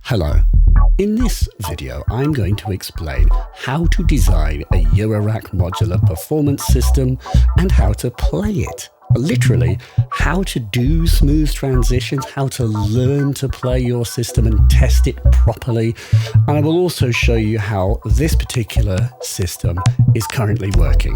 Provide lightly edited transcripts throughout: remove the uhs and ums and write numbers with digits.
Hello. In this video, I'm going to explain how to design a Eurorack modular performance system and how to play it. Literally, how to do smooth transitions, how to learn to play your system and test it properly. And I will also show you how this particular system is currently working.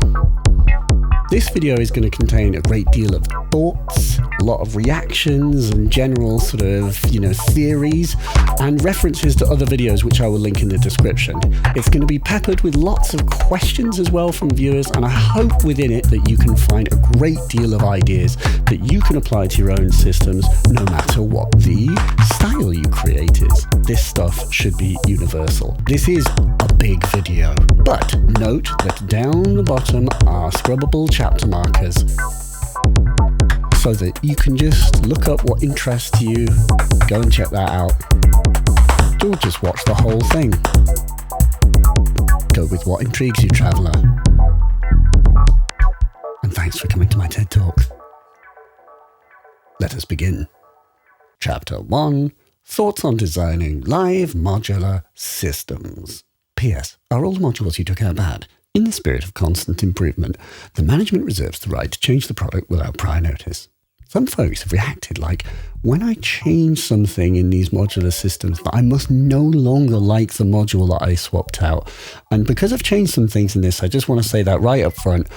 This video is going to contain a great deal of thoughts, a lot of reactions and general sort of, theories and references to other videos which I will link in the description. It's going to be peppered with lots of questions as well from viewers, and I hope within it that you can find a great deal of ideas that you can apply to your own systems no matter what the style you create is. This stuff should be universal. This is a big video, but note that down the bottom are scrubbable chapter markers so that you can just look up what interests you, go and check that out, or just watch the whole thing. Go with what intrigues you, traveller. And thanks for coming to my TED Talk. Let us begin. Chapter 1. Thoughts on designing live modular systems. P.S. Are all the modules you took out bad? In the spirit of constant improvement, the management reserves the right to change the product without prior notice. Some folks have reacted like, when I change something in these modular systems, that I must no longer like the module that I swapped out. And because I've changed some things in this, I just want to say that right up front,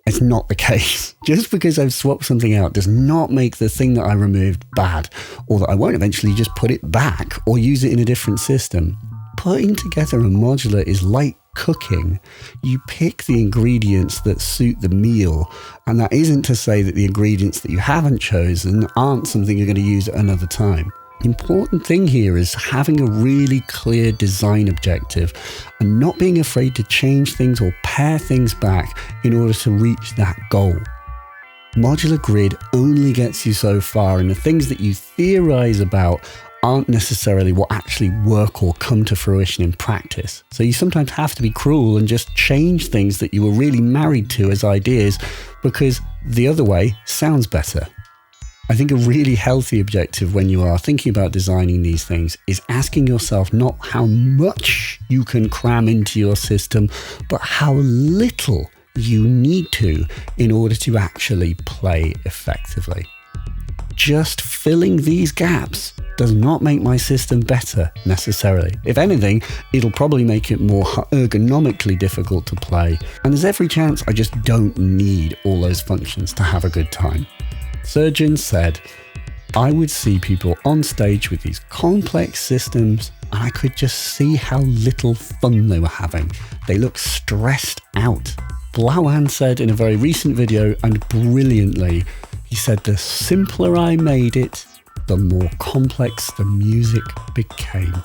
it's not the case. Just because I've swapped something out does not make the thing that I removed bad, or that I won't eventually just put it back or use it in a different system. Putting together a modular is like cooking. You pick the ingredients that suit the meal, and that isn't to say that the ingredients that you haven't chosen aren't something you're going to use at another time. The important thing here is having a really clear design objective and not being afraid to change things or pare things back in order to reach that goal. Modular grid only gets you so far, and the things that you theorize about aren't necessarily what actually work or come to fruition in practice. So you sometimes have to be cruel and just change things that you were really married to as ideas because the other way sounds better. I think a really healthy objective when you are thinking about designing these things is asking yourself not how much you can cram into your system, but how little you need to in order to actually play effectively. Just filling these gaps does not make my system better necessarily. If anything, it'll probably make it more ergonomically difficult to play, and there's every chance I just don't need all those functions to have a good time. Surgeon said, I would see people on stage with these complex systems and I could just see how little fun they were having. They looked stressed out. 𝐏𝐸𝐴𝐻 said in a very recent video, and brilliantly, he said, the simpler I made it, the more complex the music became.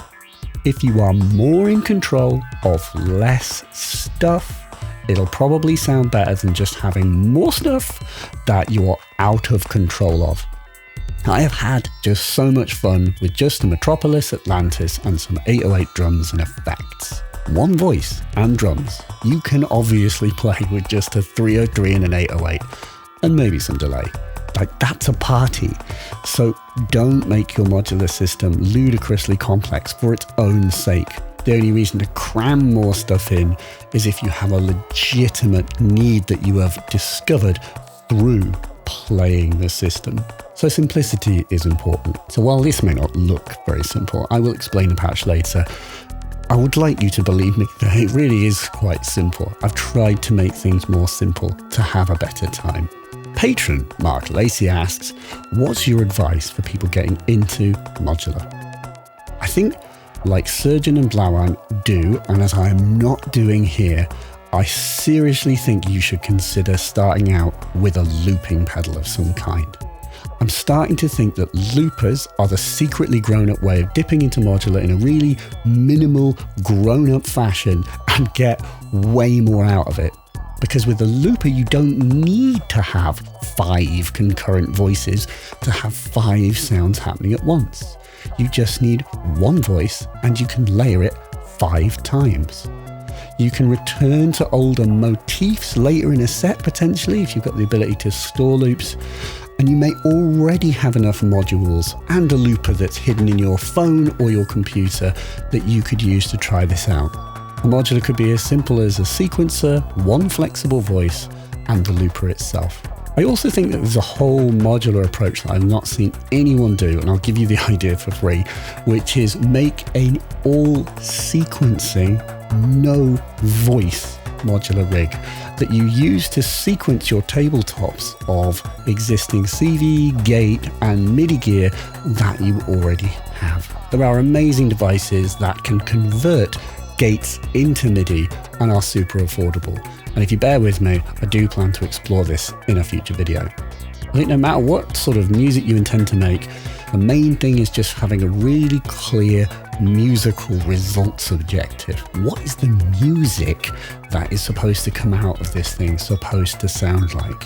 If you are more in control of less stuff, it'll probably sound better than just having more stuff that you're out of control of. I have had just so much fun with just the Metropolis Atlantis and some 808 drums and effects. One voice and drums. You can obviously play with just a 303 and an 808, and maybe some delay. Like, that's a party. So don't make your modular system ludicrously complex for its own sake. The only reason to cram more stuff in is if you have a legitimate need that you have discovered through playing the system. So simplicity is important. So while this may not look very simple, I will explain the patch later. I would like you to believe me that it really is quite simple. I've tried to make things more simple to have a better time. Patron Mark Lacey asks, what's your advice for people getting into modular? I think, like Surgeon and 𝐏𝐸𝐴𝐻 do, and as I am not doing here, I seriously think you should consider starting out with a looping pedal of some kind. I'm starting to think that loopers are the secretly grown-up way of dipping into modular in a really minimal, grown-up fashion and get way more out of it. Because with a looper, you don't need to have 5 concurrent voices to have 5 sounds happening at once. You just need one voice and you can layer it 5 times. You can return to older motifs later in a set potentially if you've got the ability to store loops. And you may already have enough modules and a looper that's hidden in your phone or your computer that you could use to try this out. A modular could be as simple as a sequencer, one flexible voice, and the looper itself. I also think that there's a whole modular approach that I've not seen anyone do, and I'll give you the idea for free, which is make an all sequencing, no voice modular rig that you use to sequence your tabletops of existing CV, gate, and MIDI gear that you already have. There are amazing devices that can convert gates into MIDI and are super affordable. And if you bear with me, I do plan to explore this in a future video. I think no matter what sort of music you intend to make, the main thing is just having a really clear musical results objective. What is the music that is supposed to come out of this thing supposed to sound like?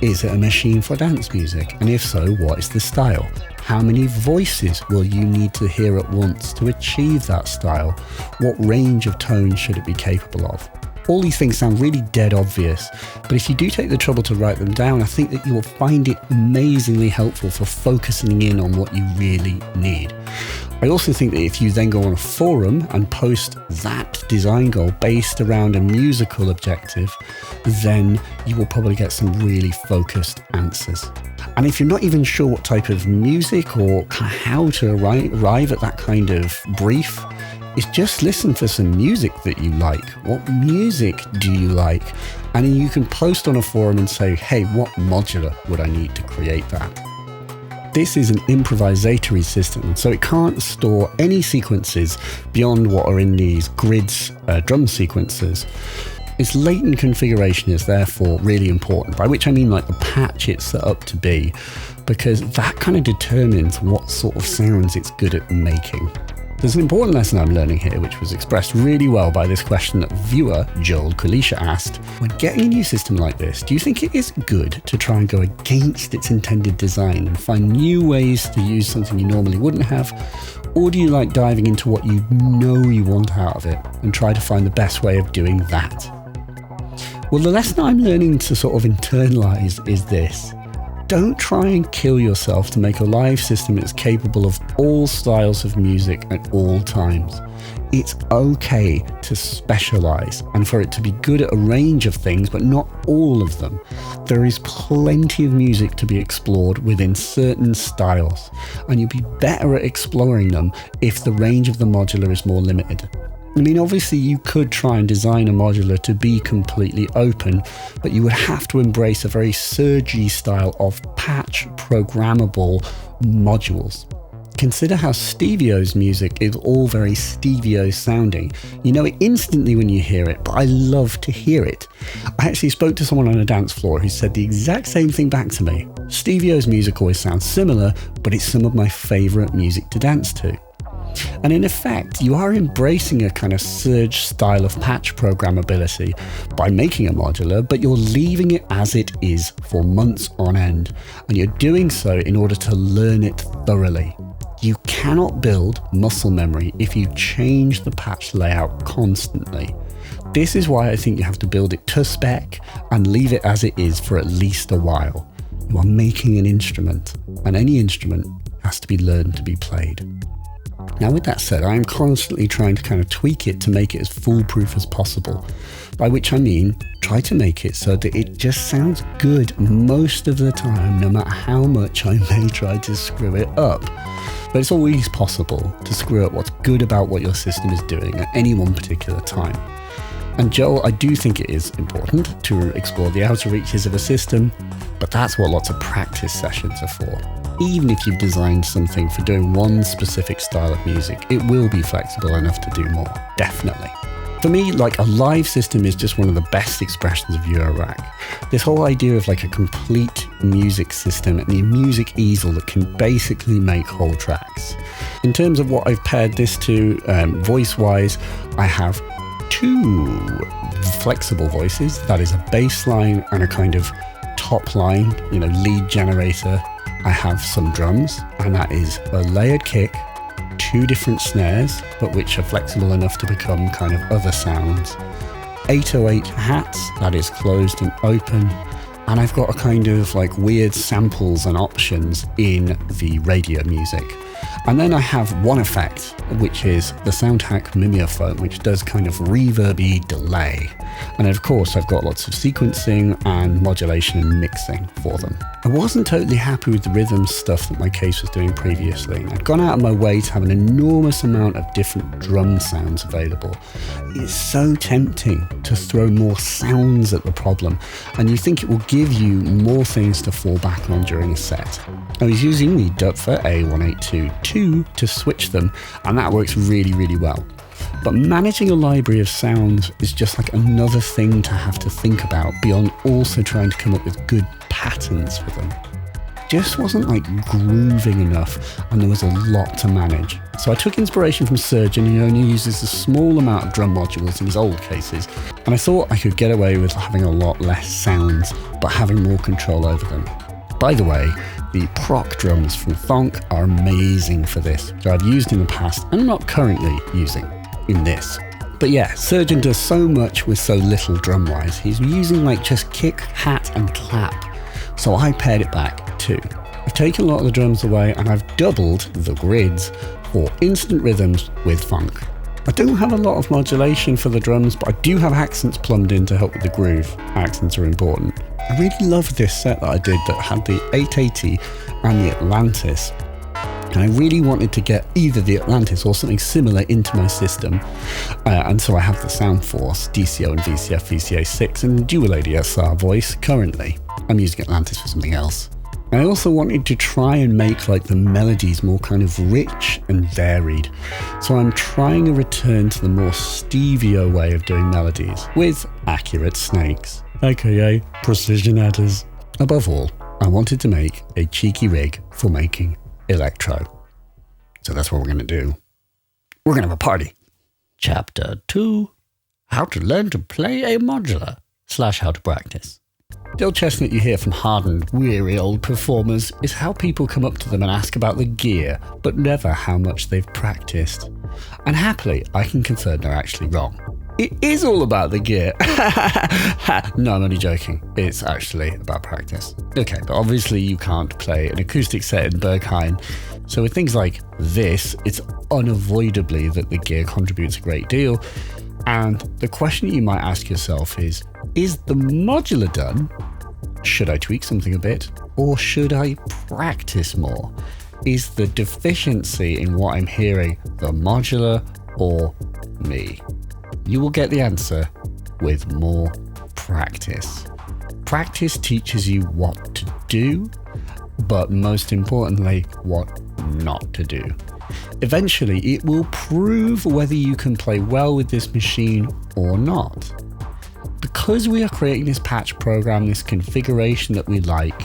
Is it a machine for dance music? And if so, what is the style? How many voices will you need to hear at once to achieve that style? What range of tones should it be capable of? All these things sound really dead obvious, but if you do take the trouble to write them down, I think that you will find it amazingly helpful for focusing in on what you really need. I also think that if you then go on a forum and post that design goal based around a musical objective, then you will probably get some really focused answers. And if you're not even sure what type of music or how to arrive at that kind of brief, is just listen for some music that you like. What music do you like? And you can post on a forum and say, hey, what modular would I need to create that? This is an improvisatory system, so it can't store any sequences beyond what are in these grids, drum sequences. Its latent configuration is therefore really important, by which I mean like the patch it's set up to be, because that kind of determines what sort of sounds it's good at making. There's an important lesson I'm learning here, which was expressed really well by this question that viewer 𝐬𝐮𝐭𝐫𝐞 asked. When getting a new system like this, do you think it is good to try and go against its intended design and find new ways to use something you normally wouldn't have? Or do you like diving into what you know you want out of it and try to find the best way of doing that? Well, the lesson I'm learning to sort of internalize is this. Don't try and kill yourself to make a live system that's capable of all styles of music at all times. It's okay to specialize and for it to be good at a range of things, but not all of them. There is plenty of music to be explored within certain styles, and you'll be better at exploring them if the range of the modular is more limited. I mean, obviously you could try and design a modular to be completely open, but you would have to embrace a very 𝐬𝐮𝐩𝐸 style of patch programmable modules. Consider how Stevio's music is all very Stevio sounding. You know it instantly when you hear it, but I love to hear it. I actually spoke to someone on a dance floor who said the exact same thing back to me. Stevio's music always sounds similar, but it's some of my favorite music to dance to. And in effect, you are embracing a kind of 𝐬𝐮𝐸 style of patch programmability by making a modular, but you're leaving it as it is for months on end. And you're doing so in order to learn it thoroughly. You cannot build muscle memory if you change the patch layout constantly. This is why I think you have to build it to spec and leave it as it is for at least a while. You are making an instrument, and any instrument has to be learned to be played. Now, with that said, I am constantly trying to kind of tweak it to make it as foolproof as possible, by which I mean try to make it so that it just sounds good most of the time, no matter how much I may try to screw it up. But it's always possible to screw up what's good about what your system is doing at any one particular time. And Joel, I do think it is important to explore the outer reaches of a system, but that's what lots of practice sessions are for. Even if you've designed something for doing one specific style of music, it will be flexible enough to do more, definitely. For me, like a live system is just one of the best expressions of Eurorack. This whole idea of like a complete music system and a music easel that can basically make whole tracks. In terms of what I've paired this to, voice-wise, I have two flexible voices. That is a bass line and a kind of top line, lead generator. I have some drums, and that is a layered kick, two different snares, but which are flexible enough to become kind of other sounds. 808 hats, that is closed and open, and I've got a kind of like weird samples and options in the radio music. And then I have one effect, which is the Soundtrack Mimeophon, which does kind of reverby delay. And of course, I've got lots of sequencing and modulation and mixing for them. I wasn't totally happy with the rhythm stuff that my case was doing previously. I'd gone out of my way to have an enormous amount of different drum sounds available. It's so tempting to throw more sounds at the problem, and you think it will give you more things to fall back on during a set. I was using the Dupfer A1822 to switch them, and that works really, really well. But managing a library of sounds is just like another thing to have to think about, beyond also trying to come up with good patterns for them. Just wasn't like grooving enough, and there was a lot to manage. So I took inspiration from 𝐬𝐮𝐩𝐸, who only uses a small amount of drum modules in his old cases, and I thought I could get away with having a lot less sounds, but having more control over them. By the way, the proc drums from Fonk are amazing for this, that I've used in the past and I'm not currently using in this. But yeah, 𝐬𝐮𝐩𝐸 does so much with so little drum-wise. He's using like just kick, hat and clap. So I pared it back too. I've taken a lot of the drums away and I've doubled the grids for instant rhythms with Fonk. I don't have a lot of modulation for the drums, but I do have accents plumbed in to help with the groove. Accents are important. I really loved this set that I did that had the 880 and the Atlantis. And I really wanted to get either the Atlantis or something similar into my system. And so I have the Soundforce, DCO and VCF VCA6 and dual ADSR voice currently. I'm using Atlantis for something else. I also wanted to try and make like the melodies more kind of rich and varied. So I'm trying a return to the more stevio way of doing melodies with accurate snakes, aka precision adders. Above all, I wanted to make a cheeky rig for making electro. So that's what we're going to do. We're going to have a party. Chapter 2. How to learn to play a modular / how to practice. The old chestnut you hear from hardened, weary old performers is how people come up to them and ask about the gear, but never how much they've practiced. And happily, I can confirm they're actually wrong. It is all about the gear. No, I'm only joking. It's actually about practice. Okay, but obviously you can't play an acoustic set in 𝐏𝐚𝐭𝐫𝐞. So with things like this, it's unavoidably that the gear contributes a great deal. And the question you might ask yourself is the modular done? Should I tweak something a bit? Or should I practice more? Is the deficiency in what I'm hearing the modular or me? You will get the answer with more practice. Practice teaches you what to do, but most importantly, what not to do. Eventually, it will prove whether you can play well with this machine or not. Because we are creating this patch program, this configuration that we like,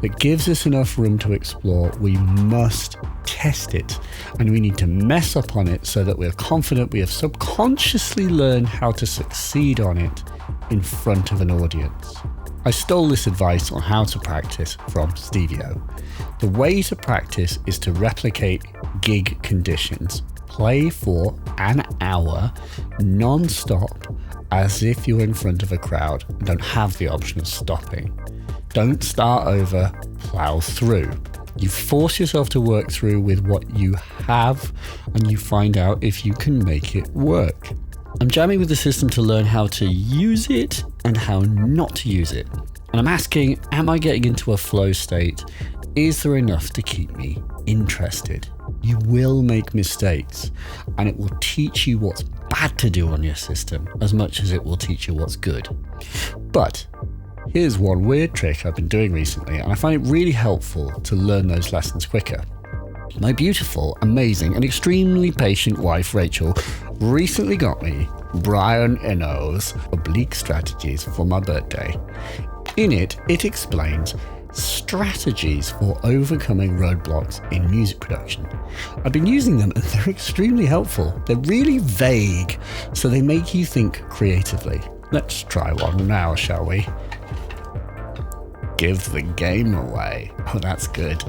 that gives us enough room to explore, we must test it. And we need to mess up on it so that we're confident we have subconsciously learned how to succeed on it in front of an audience. I stole this advice on how to practice from Stevio. The way to practice is to replicate gig conditions. Play for an hour non-stop as if you're in front of a crowd and don't have the option of stopping. Don't start over, plow through. You force yourself to work through with what you have and you find out if you can make it work. I'm jamming with the system to learn how to use it and how not to use it. And I'm asking, am I getting into a flow state? Is there enough to keep me interested? You will make mistakes and it will teach you what's bad to do on your system as much as it will teach you what's good. But here's one weird trick I've been doing recently and I find it really helpful to learn those lessons quicker. My beautiful, amazing and extremely patient wife Rachel recently got me Brian Eno's Oblique Strategies for my birthday. In it, it explains strategies for overcoming roadblocks in music production. I've been using them and they're extremely helpful. They're really vague, so they make you think creatively. Let's try one now, shall we? Give the game away. Oh, that's good.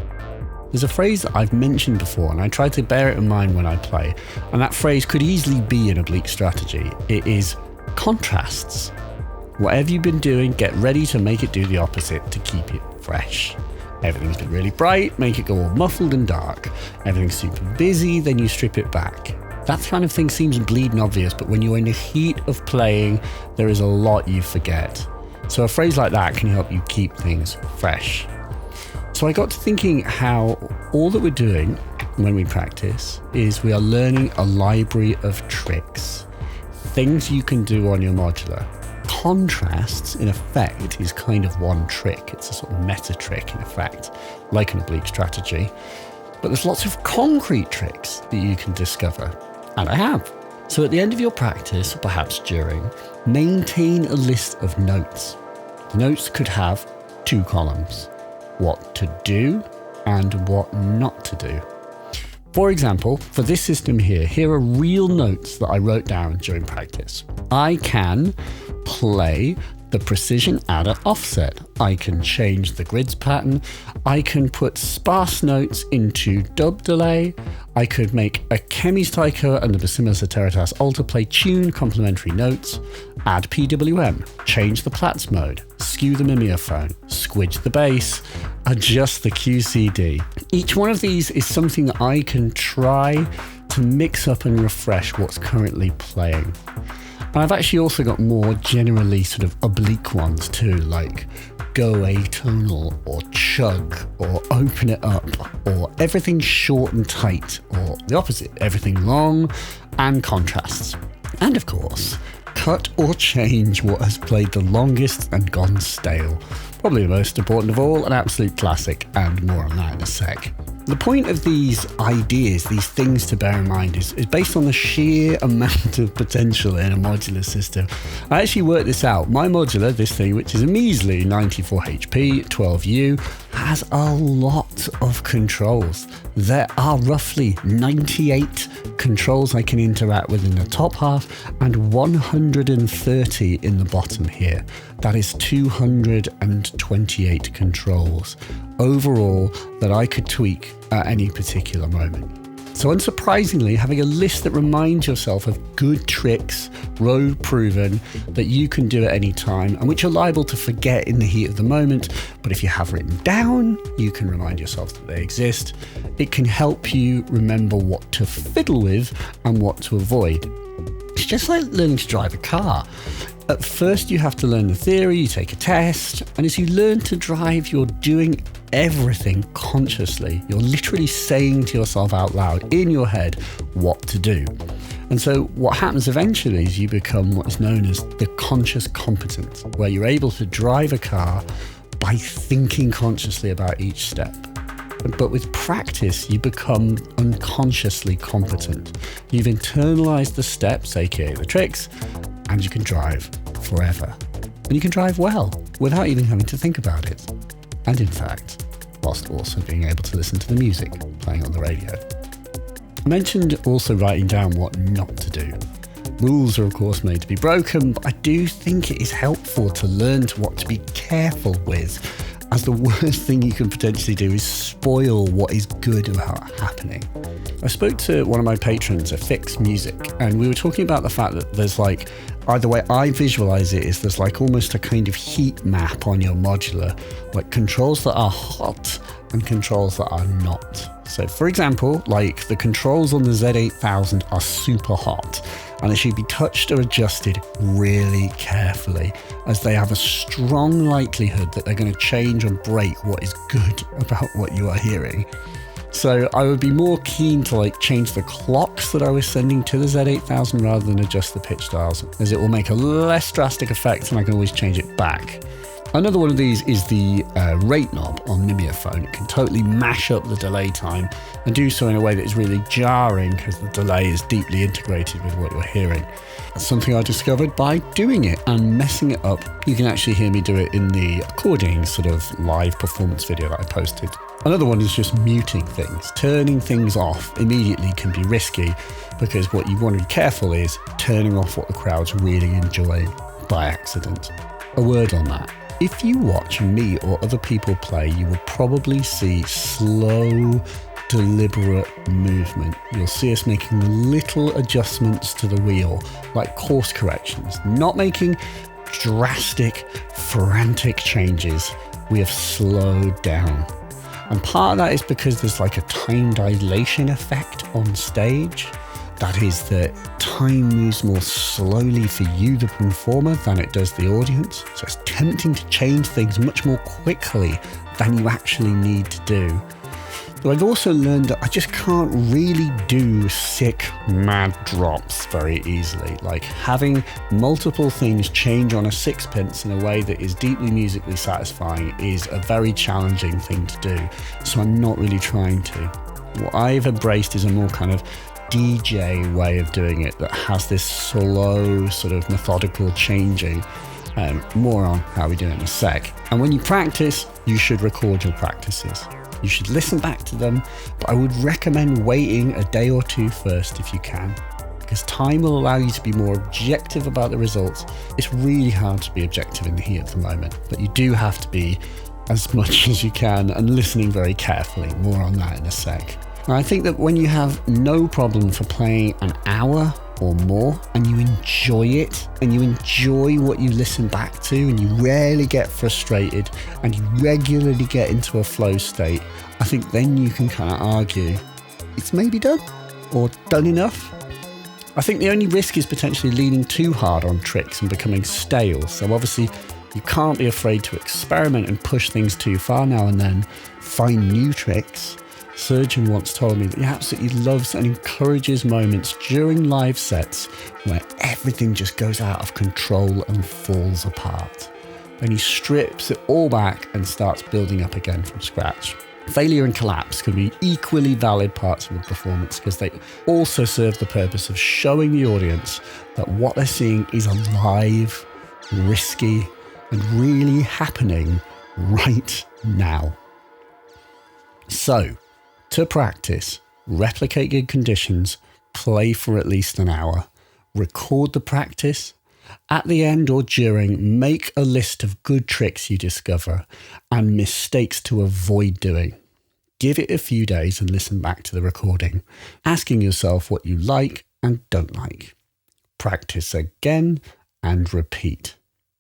There's a phrase that I've mentioned before and I try to bear it in mind when I play, and that phrase could easily be an oblique strategy. It is contrasts. Whatever you've been doing, get ready to make it do the opposite to keep it fresh. Everything's been really bright, make it go all muffled and dark. Everything's super busy, then you strip it back. That kind of thing seems bleeding obvious, but when you're in the heat of playing, there is a lot you forget. So a phrase like that can help you keep things fresh. So I got to thinking how all that we're doing when we practice is we are learning a library of tricks, things you can do on your modular. Contrasts, in effect, is kind of one trick. It's a sort of meta trick, in effect, like an oblique strategy. But there's lots of concrete tricks that you can discover, and I have. So at the end of your practice, or perhaps during, maintain a list of notes. The notes could have 2 columns: what to do and what not to do. For example, for this system here are real notes that I wrote down during practice. I can play the precision adder offset. I can change the grids pattern. I can put sparse notes into dub delay. I could make a 𝐏𝐚𝐭𝐫𝐞 and the 𝐵𝐶 alter-play tune complementary notes, add PWM, change the Platts mode, skew the Mimeophon, squidge the bass, adjust the QCD. Each one of these is something that I can try to mix up and refresh what's currently playing. And I've actually also got more generally sort of oblique ones too, like go atonal or chug or open it up or everything short and tight, or the opposite, everything long and contrasts. And of course, cut or change what has played the longest and gone stale. Probably the most important of all, an absolute classic, and more on that in a sec. The point of these ideas, these things to bear in mind, is based on the sheer amount of potential in a modular system. I actually worked this out. My modular, this thing, which is a measly 94 HP, 12U, has a lot of controls. There are roughly 98 controls I can interact with in the top half and 130 in the bottom here. That is 228 controls overall that I could tweak at any particular moment. So unsurprisingly, having a list that reminds yourself of good tricks, road proven, that you can do at any time and which you're liable to forget in the heat of the moment, but if you have written down, you can remind yourself that they exist. It can help you remember what to fiddle with and what to avoid. It's just like learning to drive a car. At first you have to learn the theory, you take a test, and as you learn to drive, you're doing everything consciously. You're literally saying to yourself out loud in your head what to do. And so what happens eventually is you become what is known as the conscious competent, where you're able to drive a car by thinking consciously about each step. But with practice, you become unconsciously competent. You've internalized the steps, aka the tricks, and you can drive forever. And you can drive well without even having to think about it. And in fact, whilst also being able to listen to the music playing on the radio. I mentioned also writing down what not to do. Rules are of course made to be broken, but I do think it is helpful to learn what to be careful with, as the worst thing you can potentially do is spoil what is good about happening. I spoke to one of my patrons, Fix Music, and we were talking about the fact that there's like, the way I visualize it is there's like almost a kind of heat map on your modular, like controls that are hot and controls that are not. So for example, like the controls on the 𝐧8000 are super hot, and they should be touched or adjusted really carefully, as they have a strong likelihood that they're going to change and break what is good about what you are hearing. So I would be more keen to like change the clocks that I was sending to the 𝐧8000 rather than adjust the pitch dials, as it will make a less drastic effect and I can always change it back. Another one of these is the rate knob on Mimeophon. It can totally mash up the delay time and do so in a way that is really jarring because the delay is deeply integrated with what you're hearing. That's something I discovered by doing it and messing it up. You can actually hear me do it in the recording sort of live performance video that I posted. Another one is just muting things. Turning things off immediately can be risky, because what you want to be careful is turning off what the crowd's really enjoying by accident. A word on that. If you watch me or other people play, you will probably see slow, deliberate movement. You'll see us making little adjustments to the wheel, like course corrections, not making drastic, frantic changes, we have slowed down. And part of that is because there's like a time dilation effect on stage. That is that time moves more slowly for you, the performer, than it does the audience. So it's tempting to change things much more quickly than you actually need to do. But I've also learned that I just can't really do sick, mad drops very easily. Like having multiple things change on a sixpence in a way that is deeply musically satisfying is a very challenging thing to do. So I'm not really trying to. What I've embraced is a more kind of DJ way of doing it that has this slow sort of methodical changing. More on how we do it in a sec. And when you practice, you should record your practices. You should listen back to them, but I would recommend waiting a day or two first if you can, because time will allow you to be more objective about the results. It's really hard to be objective in the heat of the moment, but you do have to be as much as you can and listening very carefully. More on that in a sec. And I think that when you have no problem for playing an hour or more and you enjoy it and you enjoy what you listen back to and you rarely get frustrated and you regularly get into a flow state, I think then you can kind of argue it's maybe done or done enough. I think the only risk is potentially leaning too hard on tricks and becoming stale. So obviously you can't be afraid to experiment and push things too far now and then, find new tricks. 𝐬𝐮𝐩𝐸 once told me that he absolutely loves and encourages moments during live sets where everything just goes out of control and falls apart. Then he strips it all back and starts building up again from scratch. Failure and collapse can be equally valid parts of a performance because they also serve the purpose of showing the audience that what they're seeing is alive, risky, and really happening right now. So, to practice, replicate good conditions, play for at least an hour, record the practice. At the end or during, make a list of good tricks you discover and mistakes to avoid doing. Give it a few days and listen back to the recording, asking yourself what you like and don't like. Practice again and repeat.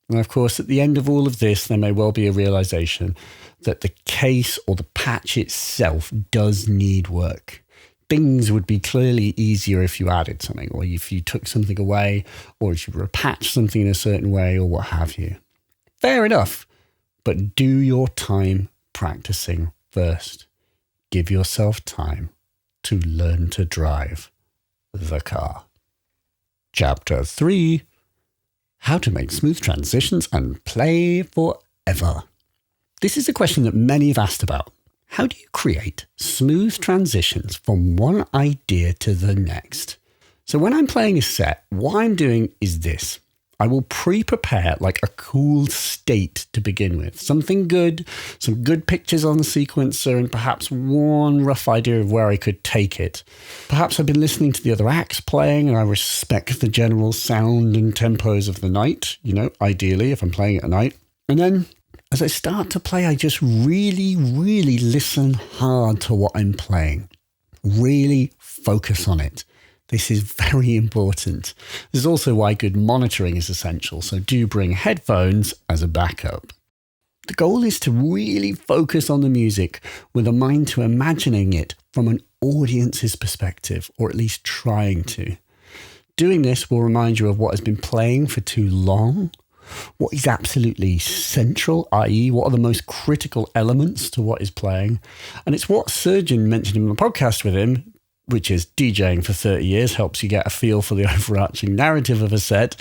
And of course, at the end of all of this, there may well be a realization that the case or the patch itself does need work. Things would be clearly easier if you added something, or if you took something away, or if you repatched something in a certain way, or what have you. Fair enough, but do your time practicing first. Give yourself time to learn to drive the car. Chapter 3. How to make smooth transitions and play forever. This is a question that many have asked about. How do you create smooth transitions from one idea to the next? So when I'm playing a set, what I'm doing is this. I will pre-prepare like a cool state to begin with. Something good, some good pictures on the sequencer, and perhaps one rough idea of where I could take it. Perhaps I've been listening to the other acts playing and I respect the general sound and tempos of the night, ideally if I'm playing it at night. And then as I start to play, I just really, really listen hard to what I'm playing. Really focus on it. This is very important. This is also why good monitoring is essential, so do bring headphones as a backup. The goal is to really focus on the music with a mind to imagining it from an audience's perspective, or at least trying to. Doing this will remind you of what has been playing for too long, what is absolutely central, i.e. what are the most critical elements to what is playing. And it's what 𝐬𝐮𝐸 mentioned in the podcast with him, which is DJing for 30 years helps you get a feel for the overarching narrative of a set.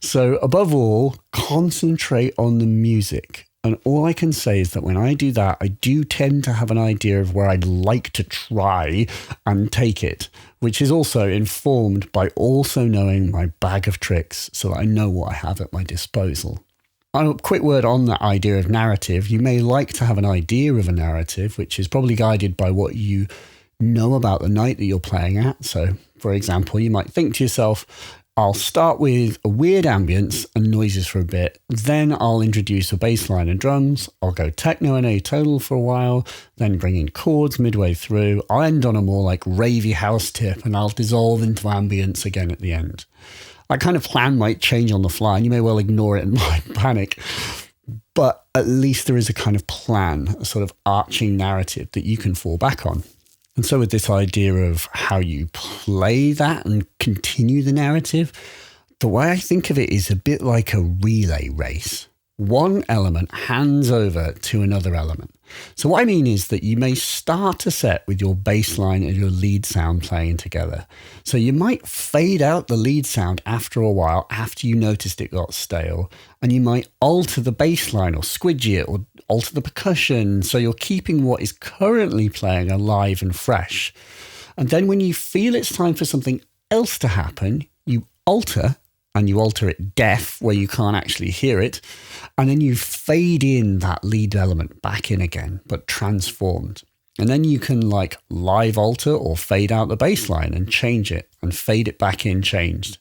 So above all, concentrate on the music. And all I can say is that when I do that, I do tend to have an idea of where I'd like to try and take it, which is also informed by also knowing my bag of tricks so that I know what I have at my disposal. A quick word on that idea of narrative. You may like to have an idea of a narrative, which is probably guided by what you know about the night that you're playing at. So, for example, you might think to yourself, I'll start with a weird ambience and noises for a bit, then I'll introduce a bass line and drums, I'll go techno and atonal for a while, then bring in chords midway through, I'll end on a more like ravey house tip and I'll dissolve into ambience again at the end. That kind of plan might change on the fly and you may well ignore it and might panic. But at least there is a kind of plan, a sort of arching narrative that you can fall back on. And so with this idea of how you play that and continue the narrative, the way I think of it is a bit like a relay race. One element hands over to another element. So what I mean is that you may start a set with your bass line and your lead sound playing together. So you might fade out the lead sound after a while, after you noticed it got stale, and you might alter the bass line or squidgy it or alter the percussion. So you're keeping what is currently playing alive and fresh. And then when you feel it's time for something else to happen, you alter, and you alter it deaf where you can't actually hear it. And then you fade in that lead element back in again, but transformed. And then you can like live alter or fade out the bass line and change it and fade it back in changed.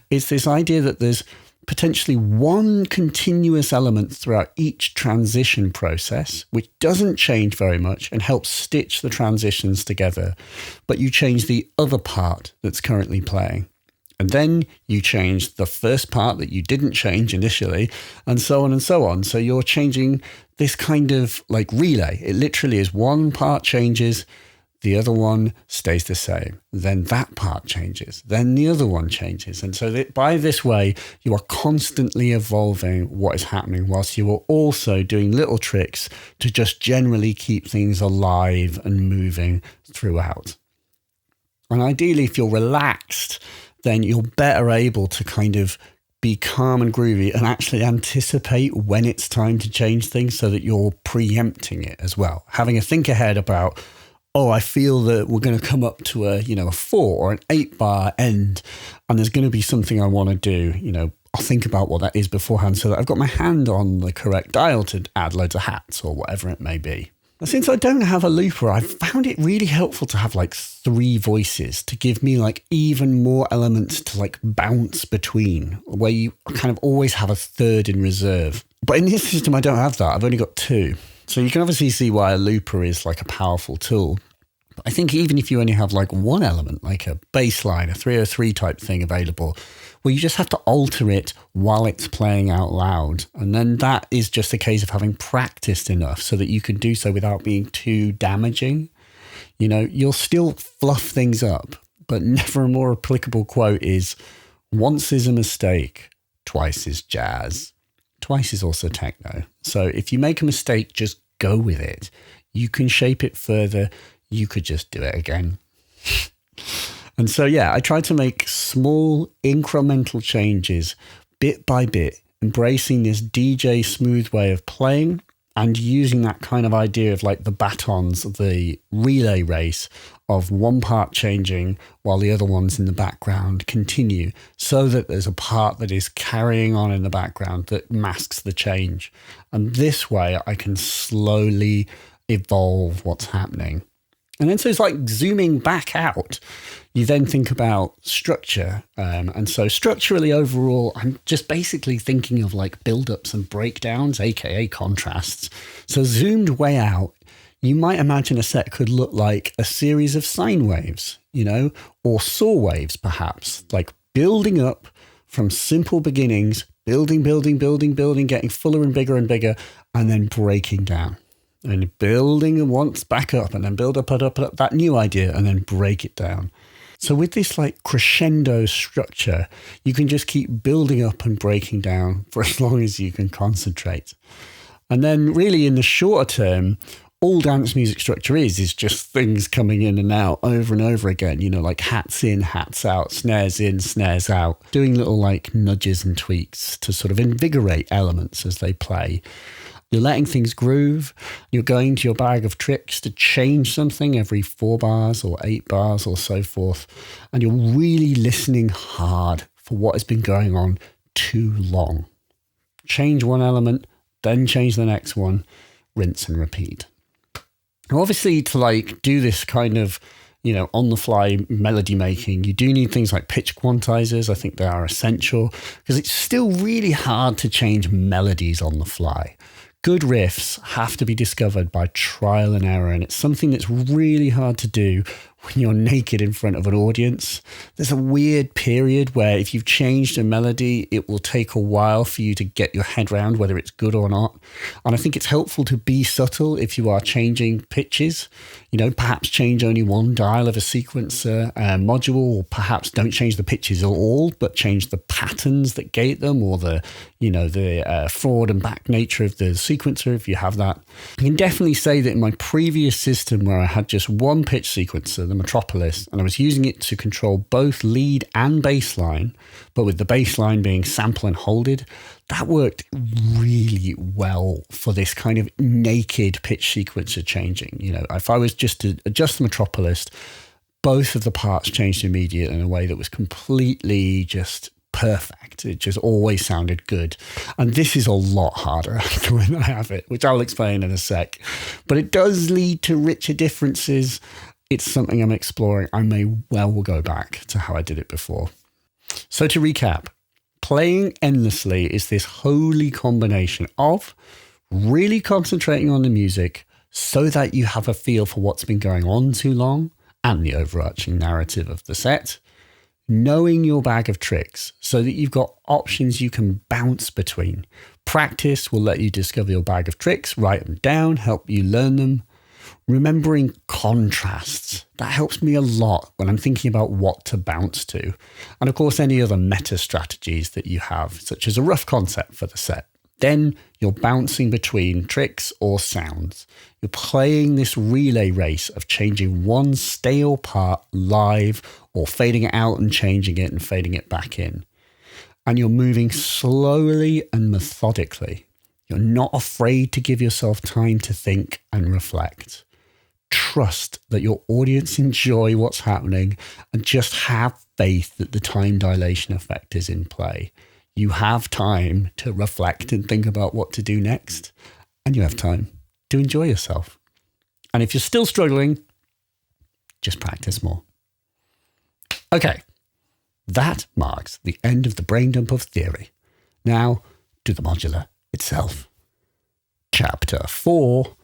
It's this idea that there's potentially one continuous element throughout each transition process, which doesn't change very much and helps stitch the transitions together, but you change the other part that's currently playing. And then you change the first part that you didn't change initially, and so on and so on. So you're changing this kind of like relay. It literally is one part changes, the other one stays the same. Then that part changes, then the other one changes. And so by this way, you are constantly evolving what is happening whilst you are also doing little tricks to just generally keep things alive and moving throughout. And ideally, if you're relaxed, then you're better able to kind of be calm and groovy and actually anticipate when it's time to change things so that you're preempting it as well. Having a think ahead about, oh, I feel that we're going to come up to a 4 or an 8 bar end and there's going to be something I want to do, I'll think about what that is beforehand so that I've got my hand on the correct dial to add loads of hats or whatever it may be. Since I don't have a looper, I've found it really helpful to have like 3 voices to give me like even more elements to like bounce between, where you kind of always have a third in reserve. But in this system, I don't have that. I've only got 2. So you can obviously see why a looper is like a powerful tool. But I think even if you only have like one element, like a bass line, a 303 type thing available, well, you just have to alter it while it's playing out loud. And then that is just a case of having practiced enough so that you can do so without being too damaging. You'll still fluff things up, but never a more applicable quote is, once is a mistake, twice is jazz. Twice is also techno. So if you make a mistake, just go with it. You can shape it further. You could just do it again. And so, yeah, I try to make small incremental changes bit by bit, embracing this DJ smooth way of playing and using that kind of idea of like the batons, the relay race of one part changing while the other ones in the background continue so that there's a part that is carrying on in the background that masks the change. And this way I can slowly evolve what's happening. And then so it's like zooming back out. You then think about structure. And so structurally overall, I'm just basically thinking of like build-ups and breakdowns, aka contrasts. So zoomed way out, you might imagine a set could look like a series of sine waves, or saw waves perhaps, like building up from simple beginnings, building, getting fuller and bigger, and then breaking down. And building once back up and then build up that new idea and then break it down. So with this like crescendo structure, you can just keep building up and breaking down for as long as you can concentrate. And then really in the shorter term, all dance music structure is just things coming in and out over and over again, like hats in, hats out, snares in, snares out, doing little like nudges and tweaks to sort of invigorate elements as they play. You're letting things groove. You're going to your bag of tricks to change something every 4 bars or 8 bars or so forth. And you're really listening hard for what has been going on too long. Change one element, then change the next one, rinse and repeat. Now, obviously, to like do this kind of, on the fly melody making, you do need things like pitch quantizers. I think they are essential because it's still really hard to change melodies on the fly. Good riffs have to be discovered by trial and error, and it's something that's really hard to do when you're naked in front of an audience. There's a weird period where if you've changed a melody, it will take a while for you to get your head around whether it's good or not. And I think it's helpful to be subtle if you are changing pitches. Perhaps change only one dial of a sequencer module, or perhaps don't change the pitches at all, but change the patterns that gate them, or the forward and back nature of the sequencer if you have that. I can definitely say that in my previous system where I had just one pitch sequencer, the Metropolis, and I was using it to control both lead and bass line, but with the bass line being sample and holded, that worked really well for this kind of naked pitch sequencer changing. If I was just to adjust the Metropolis, both of the parts changed immediately in a way that was completely just perfect. It just always sounded good. And this is a lot harder when I have it, which I'll explain in a sec. But it does lead to richer differences. It's something I'm exploring. I may well go back to how I did it before. So to recap, playing endlessly is this holy combination of really concentrating on the music so that you have a feel for what's been going on too long and the overarching narrative of the set, knowing your bag of tricks so that you've got options you can bounce between. Practice will let you discover your bag of tricks, write them down, help you learn them. Remembering contrasts, that helps me a lot when I'm thinking about what to bounce to. And of course, any other meta strategies that you have, such as a rough concept for the set. Then you're bouncing between tricks or sounds. You're playing this relay race of changing one stale part live or fading it out and changing it and fading it back in. And you're moving slowly and methodically. You're not afraid to give yourself time to think and reflect. Trust that your audience enjoy what's happening and just have faith that the time dilation effect is in play. You have time to reflect and think about what to do next, and you have time to enjoy yourself. And if you're still struggling, just practice more. Okay, that marks the end of the brain dump of theory. Now to the modular itself. Chapter 4,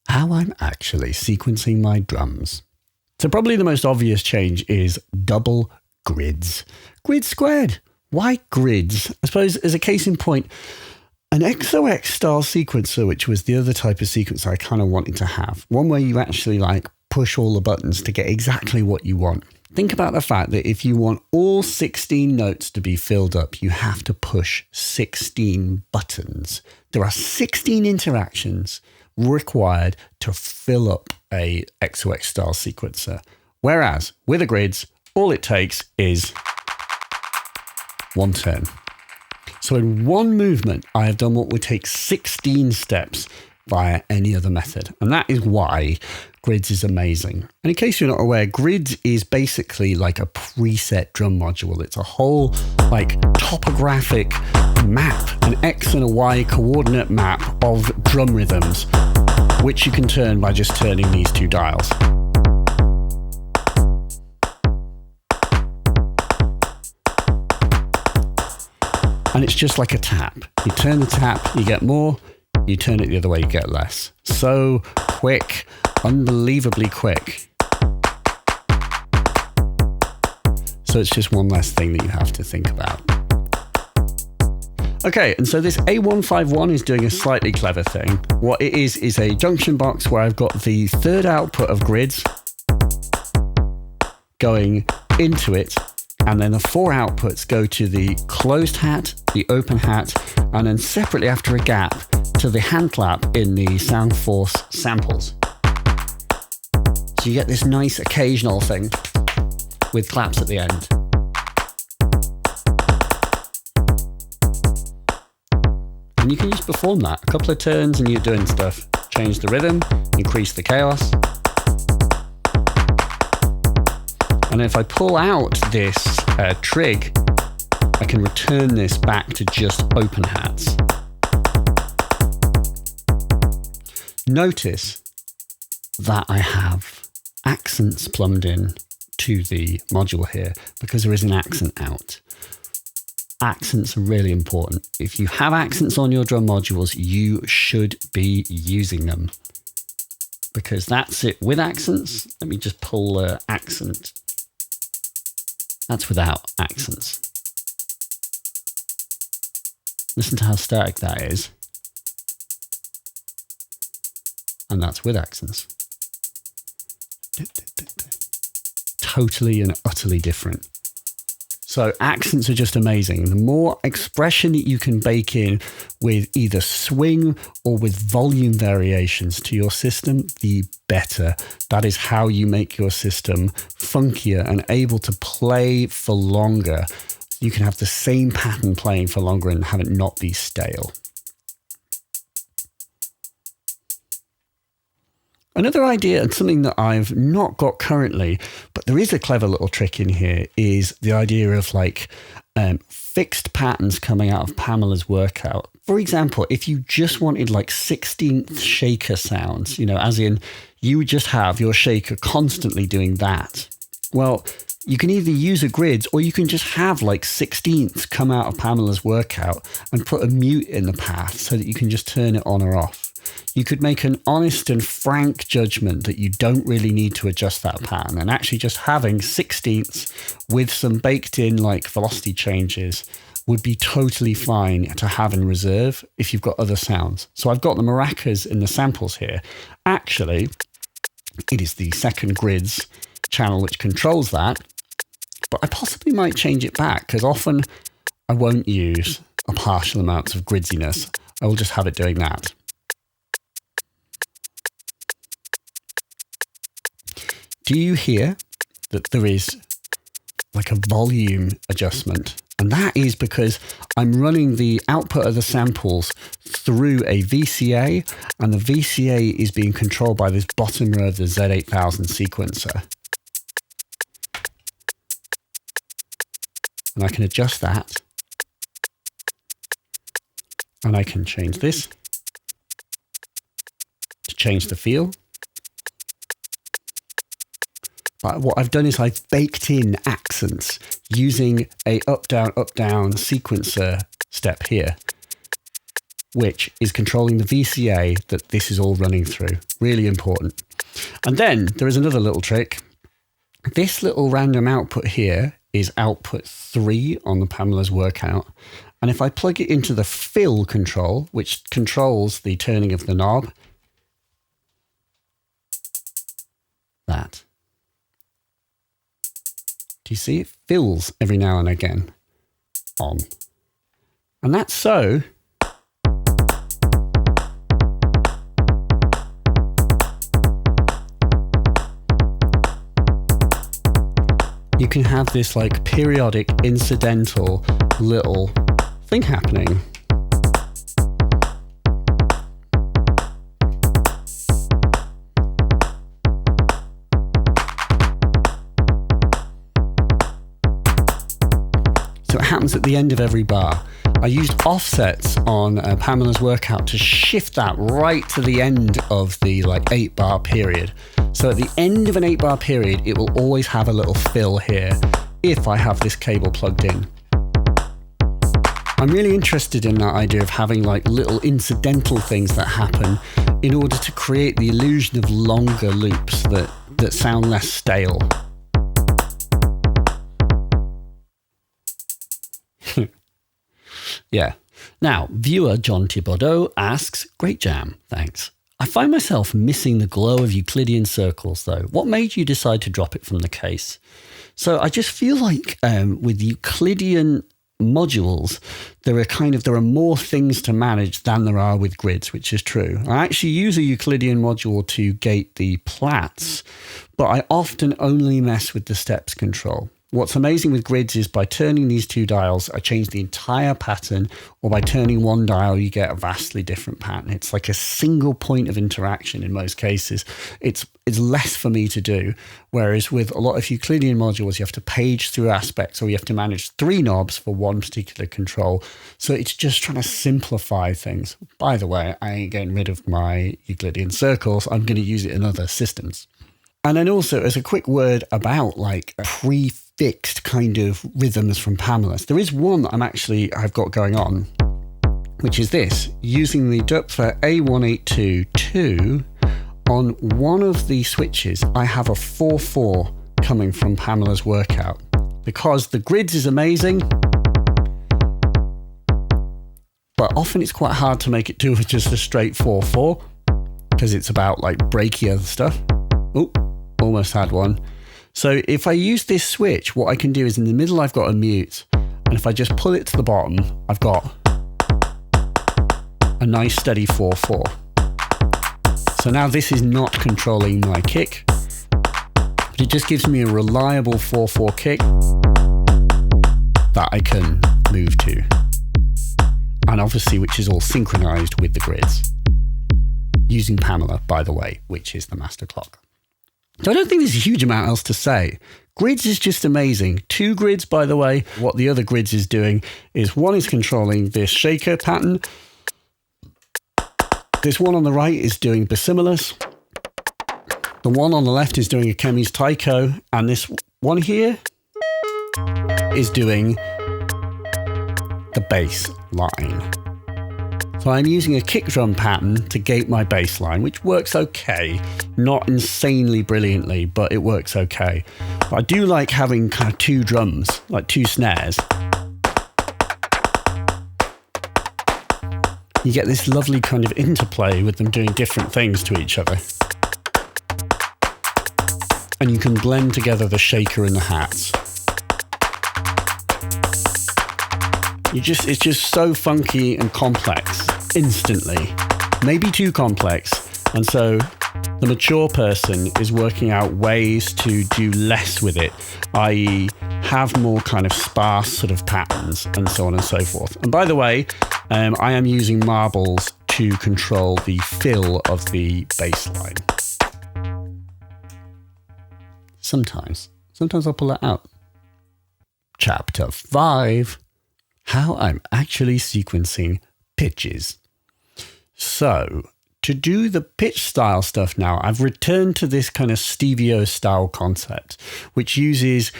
how I'm actually sequencing my drums. So probably the most obvious change is double grids. Grid squared. Why grids? I suppose as a case in point, an XOX style sequencer, which was the other type of sequencer I kind of wanted to have, one where you actually push all the buttons to get exactly what you want. Think about the fact that if you want all 16 notes to be filled up, you have to push 16 buttons. There are 16 interactions required to fill up a XOX style sequencer. Whereas with the grids, all it takes is one turn. So in one movement, I have done what would take 16 steps via any other method. And that is why grids is amazing. And in case you're not aware, grids is basically like a preset drum module. It's a whole topographic map, an X and a Y coordinate map of drum rhythms, which you can turn by just turning these two dials. And it's just like a tap. You turn the tap, you get more. You turn it the other way, you get less. So quick, unbelievably quick. So it's just one less thing that you have to think about. Okay, and so this A151 is doing a slightly clever thing. What it is a junction box where I've got the third output of grids going into it, and then the four outputs go to the closed hat, the open hat, and then separately after a gap to the hand clap in the Soundforce samples. So you get this nice occasional thing with claps at the end. And you can just perform that. A couple of turns and you're doing stuff. Change the rhythm, increase the chaos. And if I pull out this trig, I can return this back to just open hats. Notice that I have accents plumbed in to the module here because there is an accent out. Accents are really important. If you have accents on your drum modules, you should be using them. because that's it with accents. Let me just pull accent. That's without accents. Listen to how static that is. And that's with accents. Totally and utterly different. So accents are just amazing. The more expression that you can bake in with either swing or with volume variations to your system, the better. That is how you make your system funkier and able to play for longer. You can have the same pattern playing for longer and have it not be stale. Another idea, and something that I've not got currently, but there is a clever little trick in here, is the idea of like fixed patterns coming out of Pamela's workout. For example, if you just wanted like 16th shaker sounds, you know, as in you would just have your shaker constantly doing that. Well, you can either use a grid or you can just have like 16ths come out of Pamela's workout and put a mute in the path so that you can just turn it on or off. You could make an honest and frank judgment that you don't really need to adjust that pattern, and actually just having 16ths with some baked in like velocity changes would be totally fine to have in reserve if you've got other sounds. So I've got the maracas in the samples here. Actually, it is the second grids channel which controls that, but I possibly might change it back because often I won't use a partial amount of gridsiness. I will just have it doing that. Do you hear that there is like a volume adjustment? And that is because I'm running the output of the samples through a VCA, and the VCA is being controlled by this bottom row of the Z8000 sequencer. And I can adjust that. And I can change this to change the feel. But what I've done is I've baked in accents using a up-down sequencer step here, which is controlling the VCA that this is all running through. Really important. And then there is another little trick. This little random output here is output 3 on the Pamela's workout. And if I plug it into the fill control, which controls the turning of the knob, that. Do you see it fills every now and again on? And that's so you can have this like periodic incidental little thing happening. So it happens at the end of every bar. I used offsets on Pamela's workout to shift that right to the end of the like 8-bar period. So at the end of an 8-bar period, it will always have a little fill here if I have this cable plugged in. I'm really interested in that idea of having like little incidental things that happen in order to create the illusion of longer loops that sound less stale. Yeah. Now, viewer John Thibodeau asks, great jam, thanks. I find myself missing the glow of Euclidean circles though. What made you decide to drop it from the case? So I just feel like with Euclidean modules, there are more things to manage than there are with grids, which is true. I actually use a Euclidean module to gate the plats, but I often only mess with the steps control. What's amazing with grids is by turning these two dials, I change the entire pattern, or by turning one dial, you get a vastly different pattern. It's like a single point of interaction in most cases. It's less for me to do. Whereas with a lot of Euclidean modules, you have to page through aspects, or you have to manage 3 knobs for one particular control. So it's just trying to simplify things. By the way, I ain't getting rid of my Euclidean circles. I'm going to use it in other systems. And then also, as a quick word about like prefixed kind of rhythms from Pamela's, there is one that I've got going on, which is this, using the Dupfer A182-2 on one of the switches, I have a 4/4 coming from Pamela's workout. Because the grids is amazing, but often it's quite hard to make it do with just a straight 4/4 because it's about like breaky other stuff. Oh, almost had one. So if I use this switch, what I can do is in the middle I've got a mute, and if I just pull it to the bottom, I've got a nice steady 4/4. So now this is not controlling my kick, but it just gives me a reliable 4/4 kick that I can move to. And obviously, which is all synchronized with the grids. Using Pamela, by the way, which is the master clock. So I don't think there's a huge amount else to say. Grids is just amazing. 2 grids, by the way. What the other grids is doing is one is controlling this shaker pattern. This one on the right is doing bissimilus. The one on the left is doing a 𝐏𝐚𝐭𝐫𝐞, and this one here is doing the bass line. So I'm using a kick drum pattern to gate my bass line, which works okay. Not insanely brilliantly, but it works okay. But I do like having kind of 2 drums, like 2 snares. You get this lovely kind of interplay with them doing different things to each other. And you can blend together the shaker and the hats. It's just so funky and complex instantly. Maybe too complex. And so the mature person is working out ways to do less with it, i.e. have more kind of sparse sort of patterns and so on and so forth. And by the way, I am using marbles to control the fill of the bass line. Sometimes I'll pull that out. Chapter 5, how I'm actually sequencing pitches. So to do the pitch style stuff now, I've returned to this kind of steevio-style concept, which uses